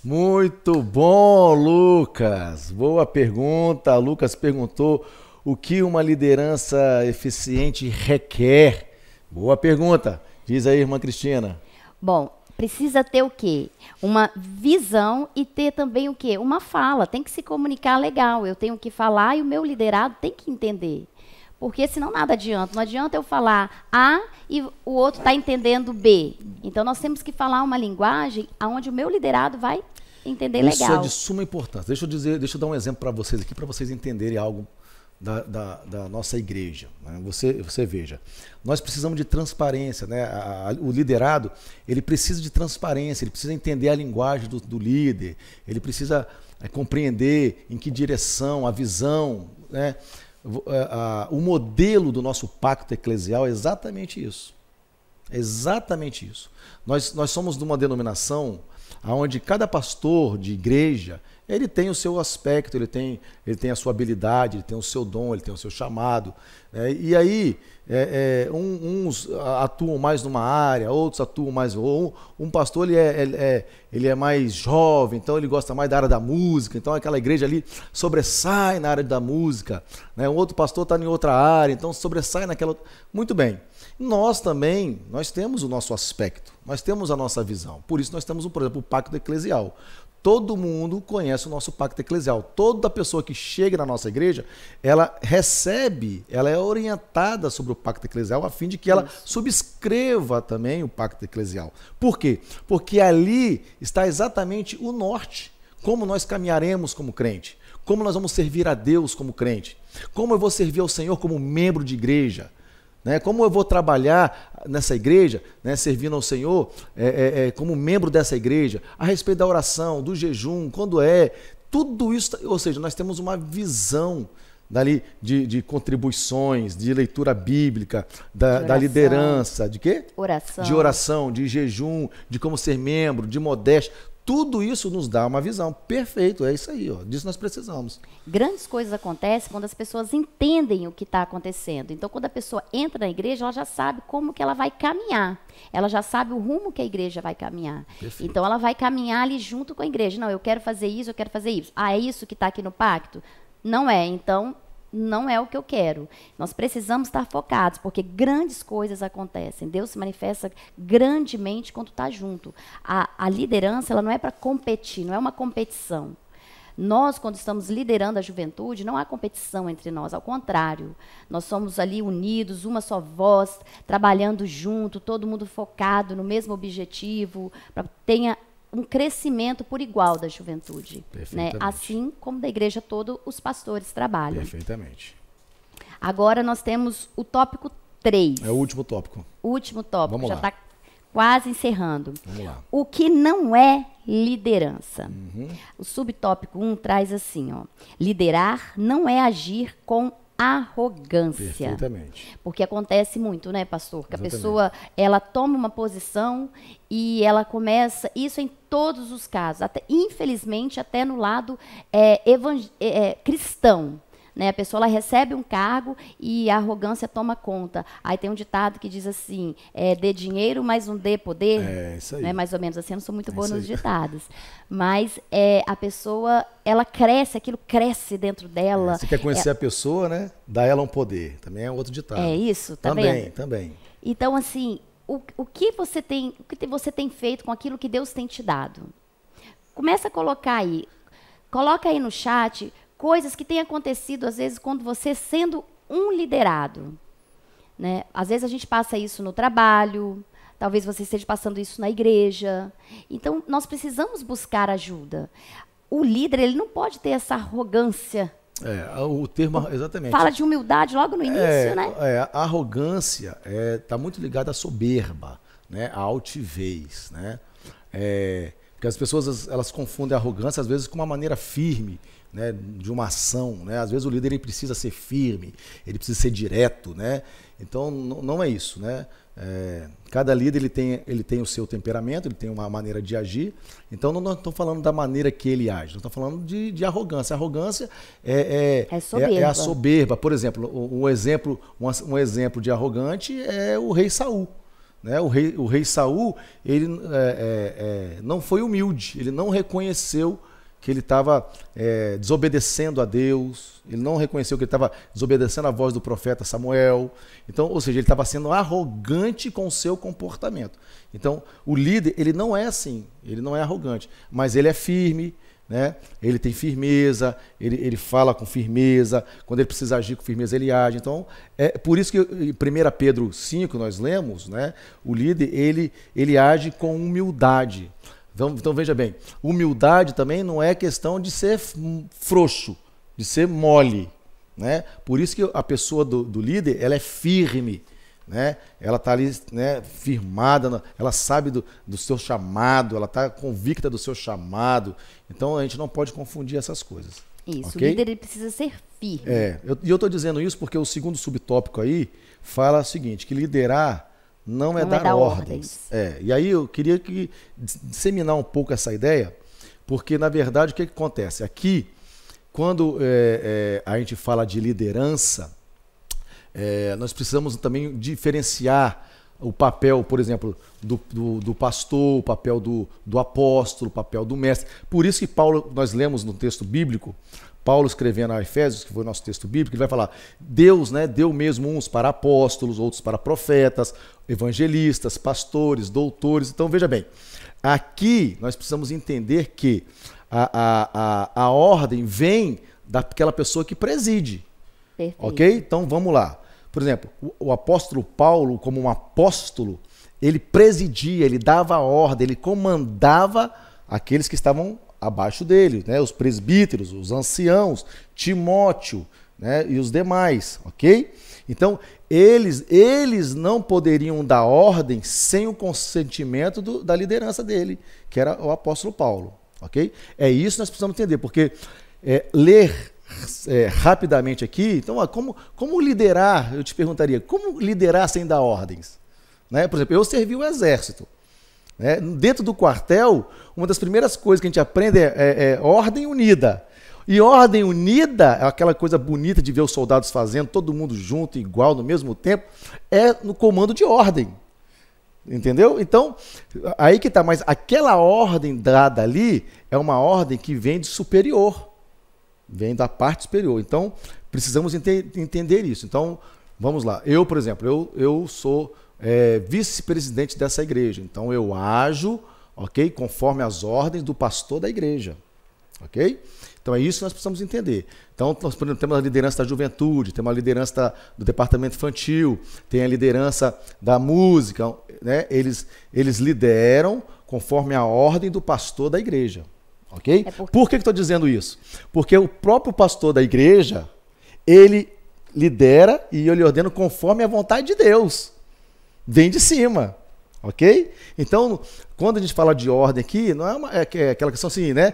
Muito bom, Lucas. Boa pergunta. Lucas perguntou o que uma liderança eficiente requer. Boa pergunta. Diz aí, irmã Cristina. Bom, precisa ter o quê? Uma visão e ter também o quê? Uma fala. Tem que se comunicar legal. Eu tenho que falar e o meu liderado tem que entender. Porque senão nada adianta. Não adianta eu falar A e o outro está entendendo B. Então nós temos que falar uma linguagem onde o meu liderado vai entender legal. Isso é de suma importância. Deixa eu dar um exemplo para vocês aqui, para vocês entenderem algo da nossa igreja. Né? Você veja, nós precisamos de transparência, né? O liderado, ele precisa de transparência, ele precisa entender a linguagem do líder, ele precisa compreender em que direção, a visão, né? O modelo do nosso pacto eclesial é exatamente isso. É exatamente isso. Nós somos de uma denominação onde cada pastor de igreja, ele tem o seu aspecto, ele tem a sua habilidade, ele tem o seu dom, ele tem o seu chamado. E aí, uns atuam mais numa área, outros atuam mais... Um pastor ele é mais jovem, então ele gosta mais da área da música, então aquela igreja ali sobressai na área da música. Né? Um outro pastor está em outra área, então sobressai naquela... Muito bem. Nós também, nós temos o nosso aspecto, nós temos a nossa visão. Por isso nós temos, por exemplo, o pacto eclesial. Todo mundo conhece o nosso pacto eclesial. Toda pessoa que chega na nossa igreja, ela recebe, ela é orientada sobre o pacto eclesial a fim de que ela subscreva também o pacto eclesial. Por quê? Porque ali está exatamente o norte. Como nós caminharemos como crente. Como nós vamos servir a Deus como crente. Como eu vou servir ao Senhor como membro de igreja. Né? Como eu vou trabalhar nessa igreja, né, servindo ao Senhor como membro dessa igreja, a respeito da oração, do jejum, quando tudo isso, ou seja, nós temos uma visão dali de contribuições, de leitura bíblica, da liderança, de quê? Oração. De oração, de jejum, de como ser membro, de modéstia. Tudo isso nos dá uma visão. Perfeito, é isso aí, ó. Disso nós precisamos. Grandes coisas acontecem quando as pessoas entendem o que está acontecendo. Então, quando a pessoa entra na igreja, ela já sabe como que ela vai caminhar. Ela já sabe o rumo que a igreja vai caminhar. Perfeito. Então, ela vai caminhar ali junto com a igreja. Não, eu quero fazer isso, eu quero fazer isso. Ah, é isso que está aqui no pacto? Não é. Então, não é o que eu quero. Nós precisamos estar focados, porque grandes coisas acontecem. Deus se manifesta grandemente quando está junto. A liderança, ela não é para competir, não é uma competição. Nós, quando estamos liderando a juventude, não há competição entre nós, ao contrário. Nós somos ali unidos, uma só voz, trabalhando junto, todo mundo focado no mesmo objetivo, para que tenha um crescimento por igual da juventude. Né? Assim como da igreja toda, os pastores trabalham. Perfeitamente. Agora nós temos o tópico 3. É o último tópico. O último tópico, Vamos já lá. está quase encerrando. Vamos lá. O que não é liderança. O subtópico 1 traz assim, ó. Liderar não é agir com arrogância. Perfeitamente. Porque acontece muito, né, pastor? Que Exatamente. a pessoa, ela toma uma posição e ela começa, isso em todos os casos, até, infelizmente até no lado cristão. Né? A pessoa ela recebe um cargo e a arrogância toma conta. Aí tem um ditado que diz assim, dê dinheiro, mas não dê poder. É isso aí. Né? Mais ou menos assim, eu não sou muito boa isso nos aí. ditados. Mas a pessoa, ela cresce, aquilo cresce dentro dela. Você quer conhecer a pessoa, né? Dá ela um poder. Também é outro ditado. É isso, tá também, vendo? Também. Então, assim, o que você tem feito com aquilo que Deus tem te dado? Começa a colocar aí. Coloca aí no chat coisas que têm acontecido, às vezes, quando você sendo um liderado. Né? Às vezes a gente passa isso no trabalho, talvez você esteja passando isso na igreja. Então, nós precisamos buscar ajuda. O líder, ele não pode ter essa arrogância. O termo, exatamente. Fala de humildade logo no início, né? A arrogância está muito ligada à soberba, né? À altivez, né? Porque as pessoas elas confundem a arrogância, às vezes, com uma maneira firme, né, de uma ação, né? Às vezes o líder ele precisa ser firme, ele precisa ser direto, né? Então não é isso, né? Cada líder ele tem o seu temperamento, ele tem uma maneira de agir. Então não estamos falando da maneira que ele age, nós estamos falando de arrogância. A arrogância é a soberba. Por exemplo, um exemplo de arrogante é o rei Saul. Né? O rei Saul ele não foi humilde, ele não reconheceu que ele estava desobedecendo a Deus, ele não reconheceu que ele estava desobedecendo a voz do profeta Samuel. Então, ou seja, ele estava sendo arrogante com o seu comportamento. Então, o líder, ele não é assim, ele não é arrogante, mas ele é firme, né? Ele tem firmeza, ele fala com firmeza, quando ele precisa agir com firmeza, ele age. Então, por isso que em 1 Pedro 5 nós lemos, né? O líder, ele age com humildade. Então veja bem, humildade também não é questão de ser frouxo, de ser mole, né? Por isso que a pessoa do líder, ela é firme, né? Ela está ali, né, firmada, ela sabe do seu chamado, ela está convicta do seu chamado. Então a gente não pode confundir essas coisas. Isso, okay? O líder ele precisa ser firme. Eu estou dizendo isso porque o segundo subtópico aí fala o seguinte, que liderar não é dar ordens. E aí eu queria disseminar um pouco essa ideia, porque na verdade o que acontece? Aqui, quando a gente fala de liderança, nós precisamos também diferenciar o papel, por exemplo, do pastor, o papel do apóstolo, o papel do mestre. Por isso que Paulo, nós lemos no texto bíblico, Paulo escrevendo a Efésios, que foi o nosso texto bíblico, ele vai falar, Deus, né, deu mesmo uns para apóstolos, outros para profetas, evangelistas, pastores, doutores. Então veja bem, aqui nós precisamos entender que a ordem vem daquela pessoa que preside. Perfeito. Ok? Então vamos lá. Por exemplo, o apóstolo Paulo, como um apóstolo, ele presidia, ele dava ordem, ele comandava aqueles que estavam abaixo dele, né? Os presbíteros, os anciãos, Timóteo, né? E os demais, ok? Então, eles não poderiam dar ordem sem o consentimento da liderança dele, que era o apóstolo Paulo, ok? É isso que nós precisamos entender, porque ler rapidamente aqui, então, como liderar, eu te perguntaria, como liderar sem dar ordens? Né? Por exemplo, eu servi o exército. Né? Dentro do quartel, uma das primeiras coisas que a gente aprende é ordem unida. E ordem unida, é aquela coisa bonita de ver os soldados fazendo, todo mundo junto, igual, no mesmo tempo, é no comando de ordem. Entendeu? Então, aí que está. Mas aquela ordem dada ali é uma ordem que vem de superior. Vem da parte superior. Então, precisamos entender isso. Então, vamos lá. Eu, por exemplo, eu sou vice-presidente dessa igreja. Então, eu ajo, ok, conforme as ordens do pastor da igreja. Ok? Então é isso que nós precisamos entender. Então nós, por exemplo, temos a liderança da juventude, temos a liderança do departamento infantil, tem a liderança da música, né? Eles lideram conforme a ordem do pastor da igreja. Ok? Por que estou dizendo isso? Porque o próprio pastor da igreja, ele lidera e ele ordena conforme a vontade de Deus. Vem de cima. Ok? Então, quando a gente fala de ordem aqui, não é aquela questão assim, né?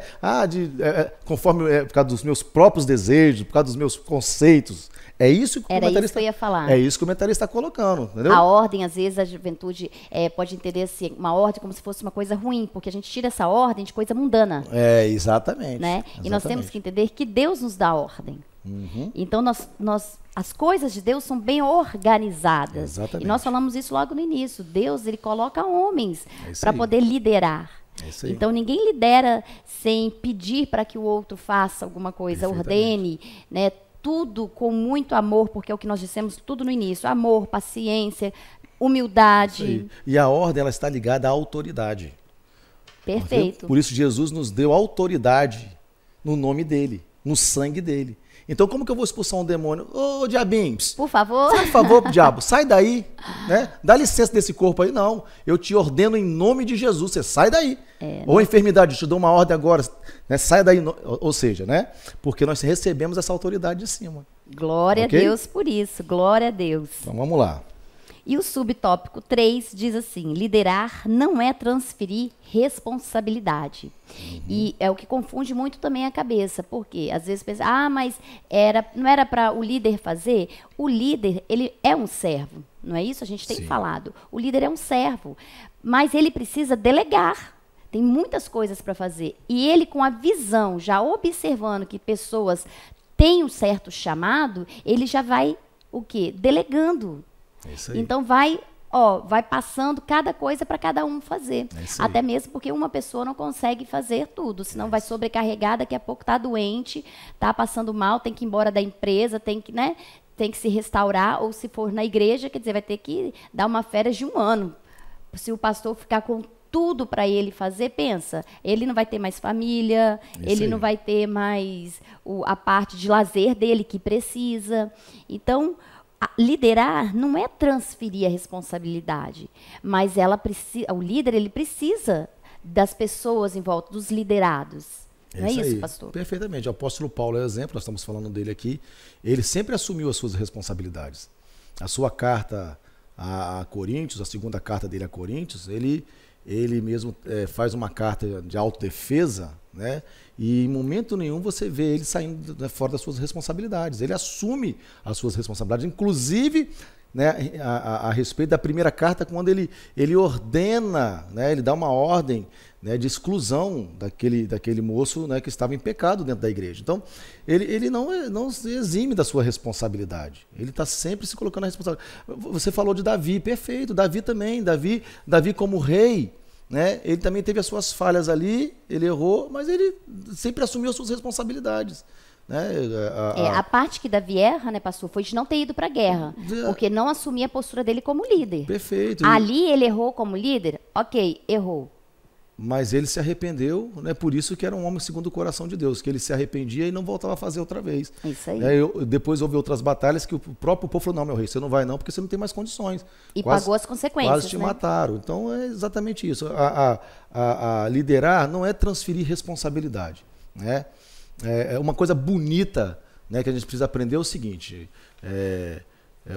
Conforme por causa dos meus próprios desejos, por causa dos meus conceitos. É isso que o comentarista, isso que eu ia falar. É isso que o comentarista está colocando, entendeu? A ordem, às vezes, a juventude pode entender assim, uma ordem como se fosse uma coisa ruim, porque a gente tira essa ordem de coisa mundana. Exatamente. Né? Exatamente. E nós temos que entender que Deus nos dá ordem. Então, as coisas de Deus são bem organizadas. Exatamente. E nós falamos isso logo no início. Deus, ele coloca homens para poder liderar. Então, ninguém lidera sem pedir para que o outro faça alguma coisa, ordene, né? Tudo com muito amor, porque é o que nós dissemos tudo no início. Amor, paciência, humildade. E a ordem, ela está ligada à autoridade. Perfeito. Por isso, Jesus nos deu autoridade no nome dele, no sangue dele. Então, como que eu vou expulsar um demônio? Ô, diabinho, por favor. Por favor, diabo, sai daí. Né? Dá licença desse corpo aí. Não, eu te ordeno em nome de Jesus, você sai daí. Ou enfermidade, eu te dou uma ordem agora, né? Sai daí. Ou seja, né? Porque nós recebemos essa autoridade de cima. Glória a Deus por isso, glória a Deus. Então, vamos lá. E o subtópico 3 diz assim, liderar não é transferir responsabilidade. E é o que confunde muito também a cabeça, porque às vezes pensa, mas não era para o líder fazer? O líder, ele é um servo, não é isso? A gente tem falado. O líder é um servo, mas ele precisa delegar. Tem muitas coisas para fazer. E ele, com a visão, já observando que pessoas têm um certo chamado, ele já vai, o quê? Delegando. Então vai passando cada coisa para cada um fazer. Até mesmo porque uma pessoa não consegue fazer tudo, senão vai sobrecarregar, daqui a pouco está doente, está passando mal, tem que ir embora da empresa, tem que se restaurar, ou se for na igreja, quer dizer, vai ter que dar uma férias de 1 ano. Se o pastor ficar com tudo para ele fazer, pensa, ele não vai ter mais família, ele não vai ter mais a parte de lazer dele que precisa. Então, liderar não é transferir a responsabilidade, mas o líder, ele precisa das pessoas em volta, dos liderados. Não é isso, pastor? Perfeitamente. O apóstolo Paulo é exemplo, nós estamos falando dele aqui. Ele sempre assumiu as suas responsabilidades. A sua carta a Coríntios, a segunda carta dele a Coríntios, ele mesmo faz uma carta de autodefesa, né? E em momento nenhum você vê ele saindo fora das suas responsabilidades. Ele assume as suas responsabilidades, inclusive, né, a respeito da primeira carta, quando ele ordena, né, ele dá uma ordem, né, de exclusão daquele moço, né, que estava em pecado dentro da igreja. Então, ele não se exime da sua responsabilidade. Ele está sempre se colocando na responsabilidade. Você falou de Davi, perfeito. Davi também. Davi como rei, né, ele também teve as suas falhas ali, ele errou, mas ele sempre assumiu as suas responsabilidades. Né? A parte que Davi erra, né, pastor, foi de não ter ido para a guerra, porque não assumia a postura dele como líder. Perfeito. Ali ele errou como líder, ok, errou. Mas ele se arrependeu, né? Por isso que era um homem segundo o coração de Deus, que ele se arrependia e não voltava a fazer outra vez. Isso aí. Depois houve outras batalhas que o próprio povo falou, não, meu rei, você não vai não, porque você não tem mais condições. E pagou as consequências, quase te mataram. Então é exatamente isso. A liderar não é transferir responsabilidade. Né? É uma coisa bonita, né, que a gente precisa aprender é o seguinte,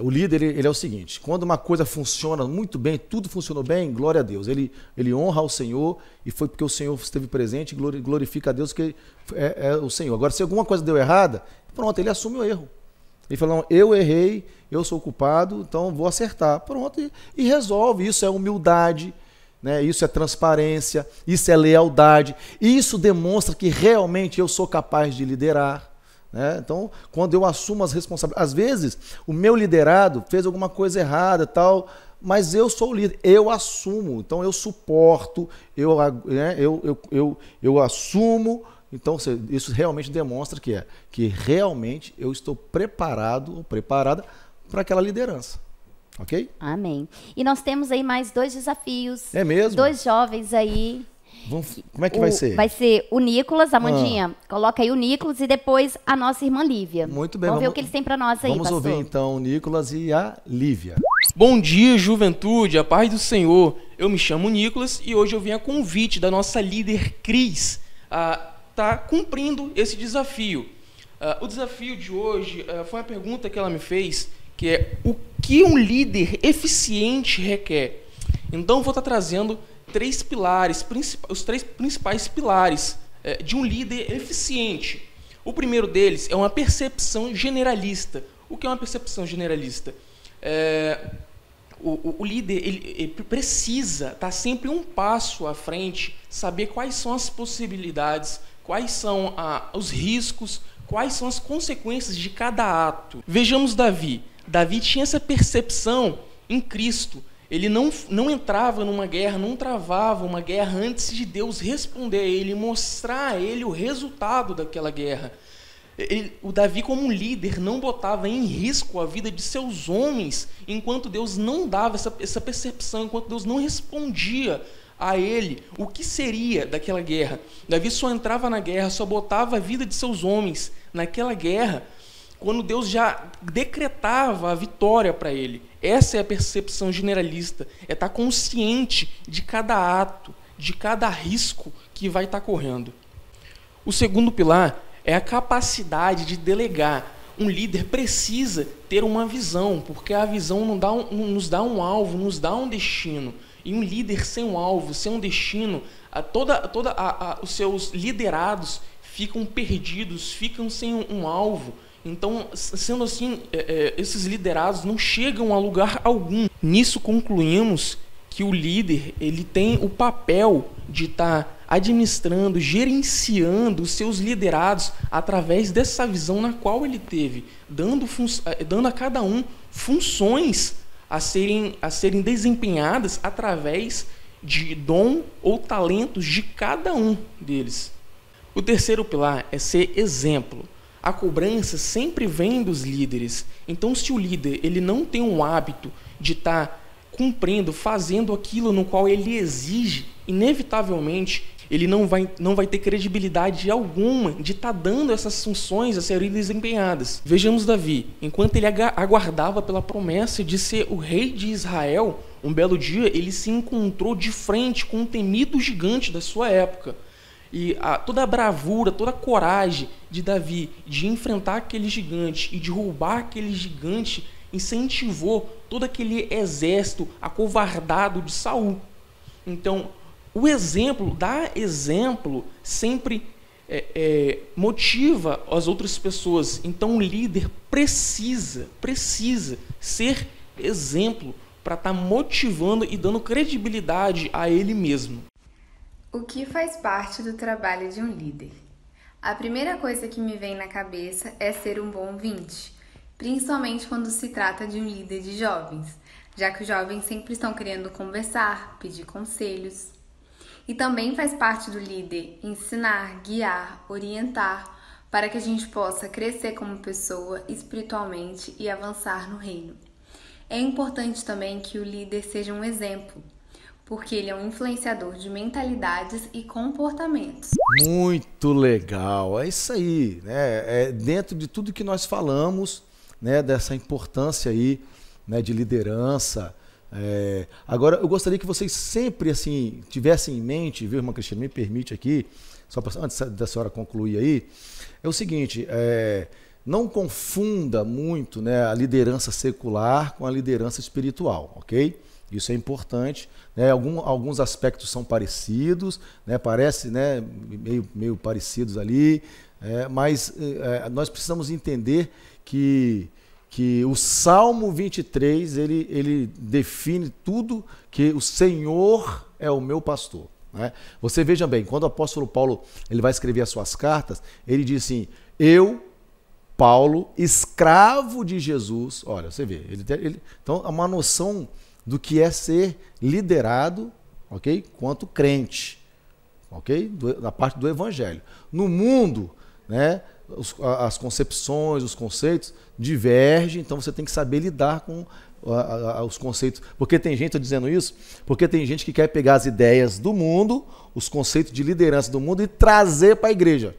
o líder ele é o seguinte, quando uma coisa funciona muito bem, tudo funcionou bem, glória a Deus, ele honra ao Senhor e foi porque o Senhor esteve presente e glorifica a Deus que é o Senhor. Agora, se alguma coisa deu errada, pronto, ele assume o erro. Ele fala, não, eu errei, eu sou o culpado, então vou acertar. Pronto, e resolve. Isso é humildade, né? Isso é transparência, isso é lealdade, isso demonstra que realmente eu sou capaz de liderar. Né? Então, quando eu assumo as responsabilidades, às vezes o meu liderado fez alguma coisa errada, tal, mas eu sou o líder, eu assumo, então eu suporto, eu assumo. Então, isso realmente demonstra que realmente eu estou preparado ou preparada para aquela liderança. Ok? Amém. E nós temos aí mais 2 desafios. É mesmo? 2 jovens aí Como é que vai ser? Vai ser o Nicolas, Amandinha. Coloca aí o Nicolas e depois a nossa irmã Lívia. Muito bem. Vamos ver o que eles têm para nós aí, Vamos pastor. ouvir então o Nicolas e a Lívia. Bom dia, juventude, a paz do Senhor. Eu me chamo Nicolas e hoje eu vim a convite da nossa líder Cris a estar cumprindo esse desafio. O desafio de hoje foi uma pergunta que ela me fez, que é: o que um líder eficiente requer? Então, vou estar trazendo os três principais pilares de um líder eficiente. O primeiro deles é uma percepção generalista. O que é uma percepção generalista? O líder ele precisa estar sempre um passo à frente, saber quais são as possibilidades, quais são os riscos, quais são as consequências de cada ato. Vejamos Davi. Davi tinha essa percepção em Cristo. Ele não entrava numa guerra, não travava uma guerra antes de Deus responder a ele, mostrar a ele o resultado daquela guerra. O Davi, como um líder, não botava em risco a vida de seus homens enquanto Deus não dava essa percepção, enquanto Deus não respondia a ele o que seria daquela guerra. Davi só entrava na guerra, só botava a vida de seus homens naquela guerra quando Deus já decretava a vitória para ele. Essa é a percepção generalista, é estar consciente de cada ato, de cada risco que vai estar correndo. O segundo pilar é a capacidade de delegar. Um líder precisa ter uma visão, porque a visão nos dá um alvo, nos dá um destino. E um líder sem um alvo, sem um destino, os seus liderados ficam perdidos, ficam sem um alvo. Então, sendo assim, esses liderados não chegam a lugar algum. Nisso concluímos que o líder ele tem o papel de estar administrando, gerenciando os seus liderados através dessa visão na qual ele teve, dando a cada um funções a serem desempenhadas através de dom ou talentos de cada um deles. O terceiro pilar é ser exemplo. A cobrança sempre vem dos líderes. Então, se o líder ele não tem um hábito de estar cumprindo, fazendo aquilo no qual ele exige, inevitavelmente, ele não vai ter credibilidade alguma de estar dando essas funções a serem desempenhadas. Vejamos Davi. Enquanto ele aguardava pela promessa de ser o rei de Israel, um belo dia ele se encontrou de frente com um temido gigante da sua época. E toda a bravura, toda a coragem de Davi de enfrentar aquele gigante e de roubar aquele gigante incentivou todo aquele exército acovardado de Saul. Então, o exemplo, dar exemplo, sempre motiva as outras pessoas. Então, o líder precisa ser exemplo para estar motivando e dando credibilidade a ele mesmo. O que faz parte do trabalho de um líder? A primeira coisa que me vem na cabeça é ser um bom ouvinte, principalmente quando se trata de um líder de jovens, já que os jovens sempre estão querendo conversar, pedir conselhos. E também faz parte do líder ensinar, guiar, orientar, para que a gente possa crescer como pessoa espiritualmente e avançar no reino. É importante também que o líder seja um exemplo, porque ele é um influenciador de mentalidades e comportamentos. Muito legal, é isso aí, né? Dentro de tudo que nós falamos, né, dessa importância aí, né, de liderança. Agora, eu gostaria que vocês sempre assim tivessem em mente, viu, irmã Cristina, me permite aqui, só antes da senhora concluir aí, é o seguinte, não confunda muito, né, a liderança secular com a liderança espiritual, ok? Isso é importante, né? Alguns aspectos são parecidos, né? Parece, né, meio parecidos ali, mas nós precisamos entender que o Salmo 23 ele define tudo, que o Senhor é o meu pastor, né? Você veja bem, quando o apóstolo Paulo ele vai escrever as suas cartas, ele diz assim: eu, Paulo, escravo de Jesus. Olha, você vê, então há uma noção do que é ser liderado, ok? Quanto crente, ok? Da parte do evangelho. No mundo, né, as concepções, os conceitos divergem, então você tem que saber lidar os conceitos. Porque tem gente, estou dizendo isso, porque tem gente que quer pegar as ideias do mundo, os conceitos de liderança do mundo e trazer para a igreja.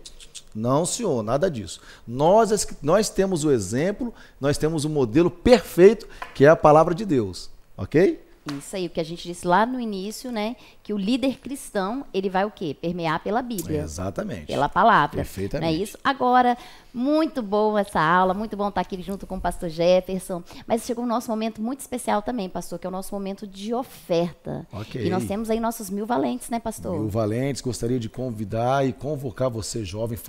Não, senhor, nada disso. Nós temos o exemplo, nós temos o modelo perfeito, que é a palavra de Deus. Ok? Isso aí, o que a gente disse lá no início, né? Que o líder cristão, ele vai o quê? Permear pela Bíblia. Exatamente. Pela palavra. Perfeitamente. Não é isso? Agora, muito boa essa aula, muito bom estar aqui junto com o pastor Jefferson. Mas chegou um nosso momento muito especial também, pastor, que é o nosso momento de oferta. Ok. E nós temos aí nossos 1000 valentes, né, pastor? 1000 valentes, gostaria de convidar e convocar você, jovem,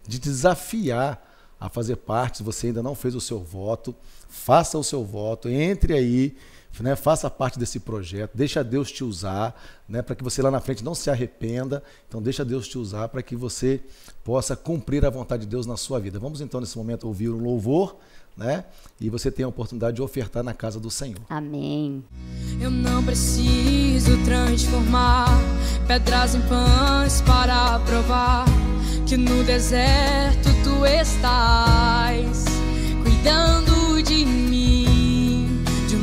de desafiar a fazer parte. Se você ainda não fez o seu voto, faça o seu voto, entre aí, né, faça parte desse projeto, deixa Deus te usar, né, para que você lá na frente não se arrependa. Então deixa Deus te usar para que você possa cumprir a vontade de Deus na sua vida. Vamos então nesse momento ouvir um louvor, né, e você tem a oportunidade de ofertar na casa do Senhor. Amém. Eu não preciso transformar pedras em pães para provar que no deserto tu estás cuidando de mim.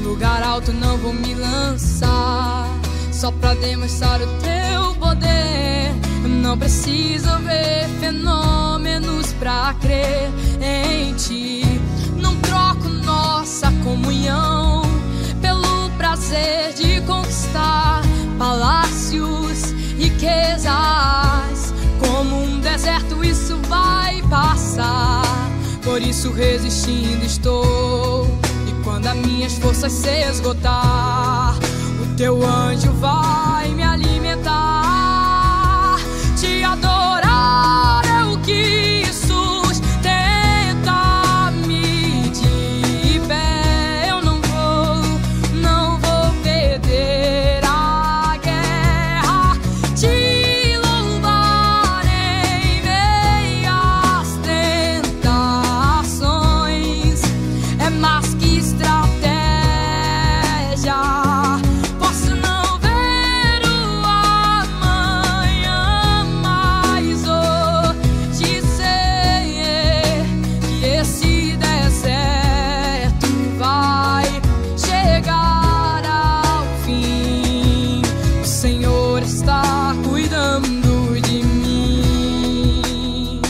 Lugar alto não vou me lançar, só pra demonstrar o teu poder. Eu não preciso ver fenômenos pra crer em ti. Não troco nossa comunhão pelo prazer de conquistar palácios, riquezas. Como um deserto isso vai passar, por isso resistindo estou. Quando as minhas forças se esgotar, o teu anjo vai me alimentar. Te adorar é o que sustenta me de pé. Eu não vou perder a guerra. Te louvar em meio às tentações é mais que estratégia. Posso não ver o amanhã, mas hoje sei que esse deserto vai chegar ao fim. O Senhor está cuidando de mim.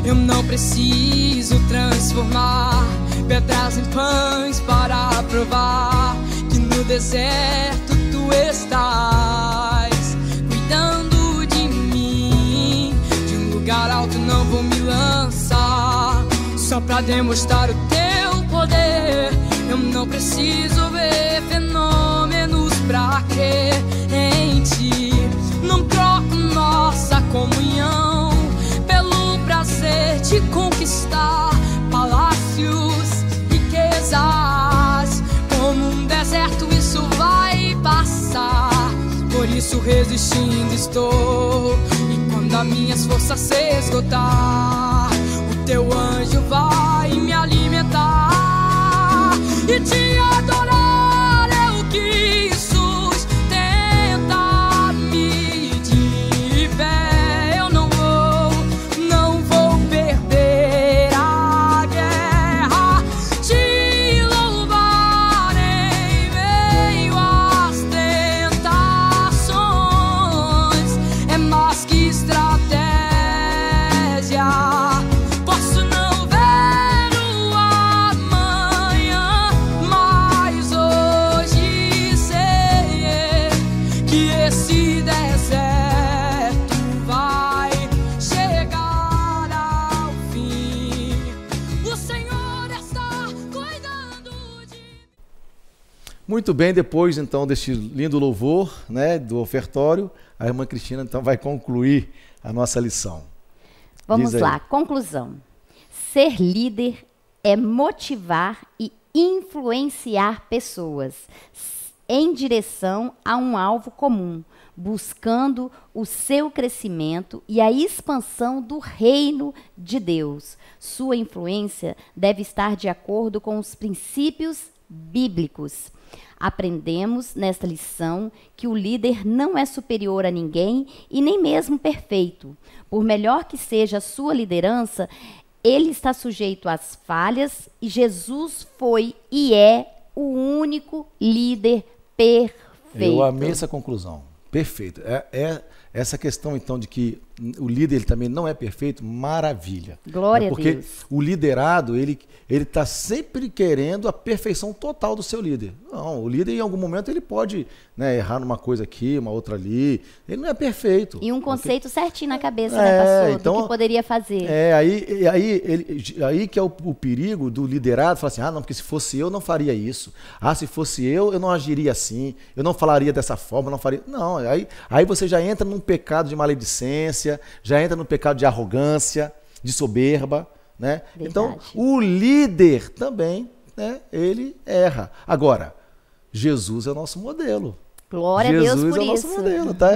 Eu não preciso transformar pedras em pães para provar que no deserto tu estás cuidando de mim. De um lugar alto não vou me lançar, só pra demonstrar o teu poder. Eu não preciso ver fenômenos pra crer em ti. Não troco nossa comunhão pelo prazer de conquistar palácios, riquezas. Como um deserto isso vai passar, por isso resistindo estou. E quando as minhas forças se esgotar, o teu anjo vai me alimentar. E te adorar é o que sustenta me de pé. Eu não vou perder a guerra. Te louvar em meio às tentações é mais que estratégia. Posso não ver o amanhã, mas hoje sei que esse deserto vai chegar ao fim. O Senhor está cuidando de... Muito bem, depois então deste lindo louvor, né, do ofertório, a irmã Cristina então vai concluir a nossa lição. Vamos Diz aí. lá, conclusão. Ser líder é motivar e influenciar pessoas em direção a um alvo comum, buscando o seu crescimento e a expansão do reino de Deus. Sua influência deve estar de acordo com os princípios bíblicos. Aprendemos nesta lição que o líder não é superior a ninguém e nem mesmo perfeito. Por melhor que seja a sua liderança, ele está sujeito às falhas e Jesus foi e é o único líder perfeito. Eu amei essa conclusão. Perfeito. Essa questão, então, de que o líder ele também não é perfeito, maravilha. Glória a Deus. Porque o liderado, ele está sempre querendo a perfeição total do seu líder. Não, o líder, em algum momento, ele pode, né, errar numa coisa aqui, uma outra ali. Ele não é perfeito. E um conceito certinho na cabeça, né, pastor? Então, do que poderia fazer. Aí que é o perigo do liderado, falar assim, não, porque se fosse eu, não faria isso. Se fosse eu não agiria assim, eu não falaria dessa forma, não faria... Não, aí você já entra num pecado de maledicência, já entra no pecado de arrogância, de soberba, né? Então, o líder também, né, ele erra. Agora, Jesus é o nosso modelo. Glória a Deus por isso. Jesus é o nosso modelo, tá?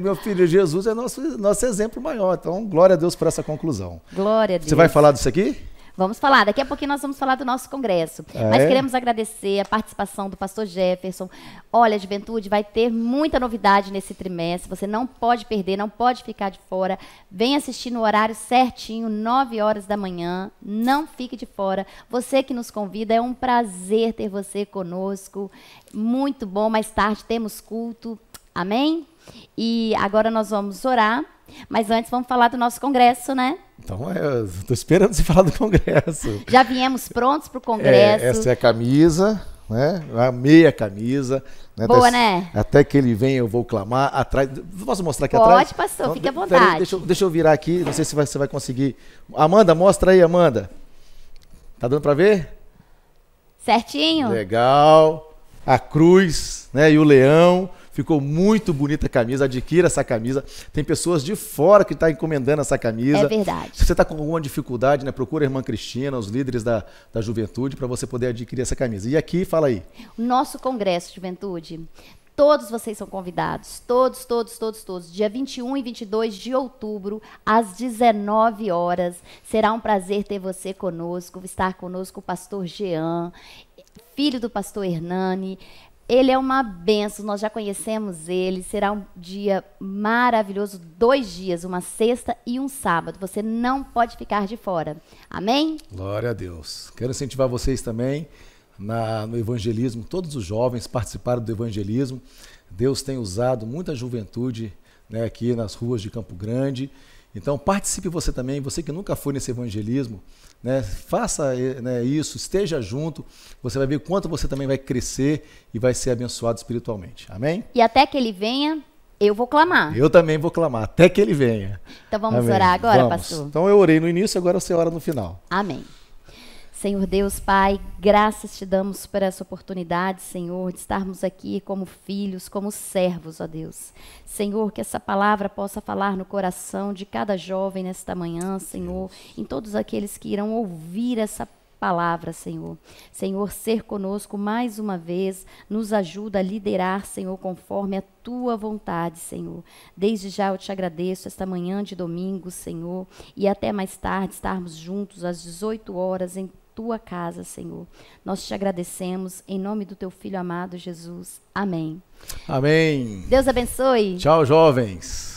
Meu filho, Jesus é nosso exemplo maior. Então, glória a Deus por essa conclusão. Glória a Deus. Você vai falar disso aqui? Vamos falar, daqui a pouquinho nós vamos falar do nosso congresso. Mas queremos agradecer a participação do pastor Jefferson. Olha, juventude, vai ter muita novidade nesse trimestre, você não pode perder, não pode ficar de fora. Vem assistir no horário certinho, 9 horas da manhã, não fique de fora. Você que nos convida, é um prazer ter você conosco. Muito bom, mais tarde temos culto, amém? E agora nós vamos orar, mas antes vamos falar do nosso congresso, né? Então, eu estou esperando você falar do congresso. Já viemos prontos para o congresso. Essa é a camisa, né? Eu amei a camisa. Né? Boa, né? Até que ele venha, eu vou clamar. Atrás, posso mostrar aqui atrás? Pode, pastor, então, fique à vontade. Deixa eu virar aqui, não sei se você vai conseguir. Amanda, mostra aí, Amanda. Tá dando para ver? Certinho. Legal. A cruz, né? E o leão. Ficou muito bonita a camisa, adquira essa camisa. Tem pessoas de fora que estão encomendando essa camisa. É verdade. Se você está com alguma dificuldade, né, procura a irmã Cristina, os líderes da juventude, para você poder adquirir essa camisa. E aqui, fala aí. O nosso congresso, juventude, todos vocês são convidados. Todos. Dia 21 e 22 de outubro, às 19 horas. Será um prazer ter você conosco, estar conosco o pastor Jean, filho do pastor Hernani. Ele é uma benção, nós já conhecemos ele, será um dia maravilhoso, 2 dias, uma sexta e um sábado. Você não pode ficar de fora. Amém? Glória a Deus. Quero incentivar vocês também no evangelismo, todos os jovens participaram do evangelismo. Deus tem usado muita juventude, né, aqui nas ruas de Campo Grande. Então participe você também, você que nunca foi nesse evangelismo, né, faça, né, isso, esteja junto, você vai ver quanto você também vai crescer e vai ser abençoado espiritualmente. Amém? E até que ele venha, eu vou clamar. Eu também vou clamar, até que ele venha. Então vamos Amém. orar agora, vamos. pastor? Então eu orei no início, agora você ora no final. Amém. Senhor Deus, Pai, graças te damos por essa oportunidade, Senhor, de estarmos aqui como filhos, como servos, ó Deus. Senhor, que essa palavra possa falar no coração de cada jovem nesta manhã, Senhor, em todos aqueles que irão ouvir essa palavra, Senhor. Senhor, ser conosco mais uma vez, nos ajuda a liderar, Senhor, conforme a tua vontade, Senhor. Desde já eu te agradeço esta manhã de domingo, Senhor, e até mais tarde estarmos juntos às 18 horas em tua casa, Senhor. Nós te agradecemos em nome do teu Filho amado, Jesus. Amém. Amém. Deus abençoe. Tchau, jovens.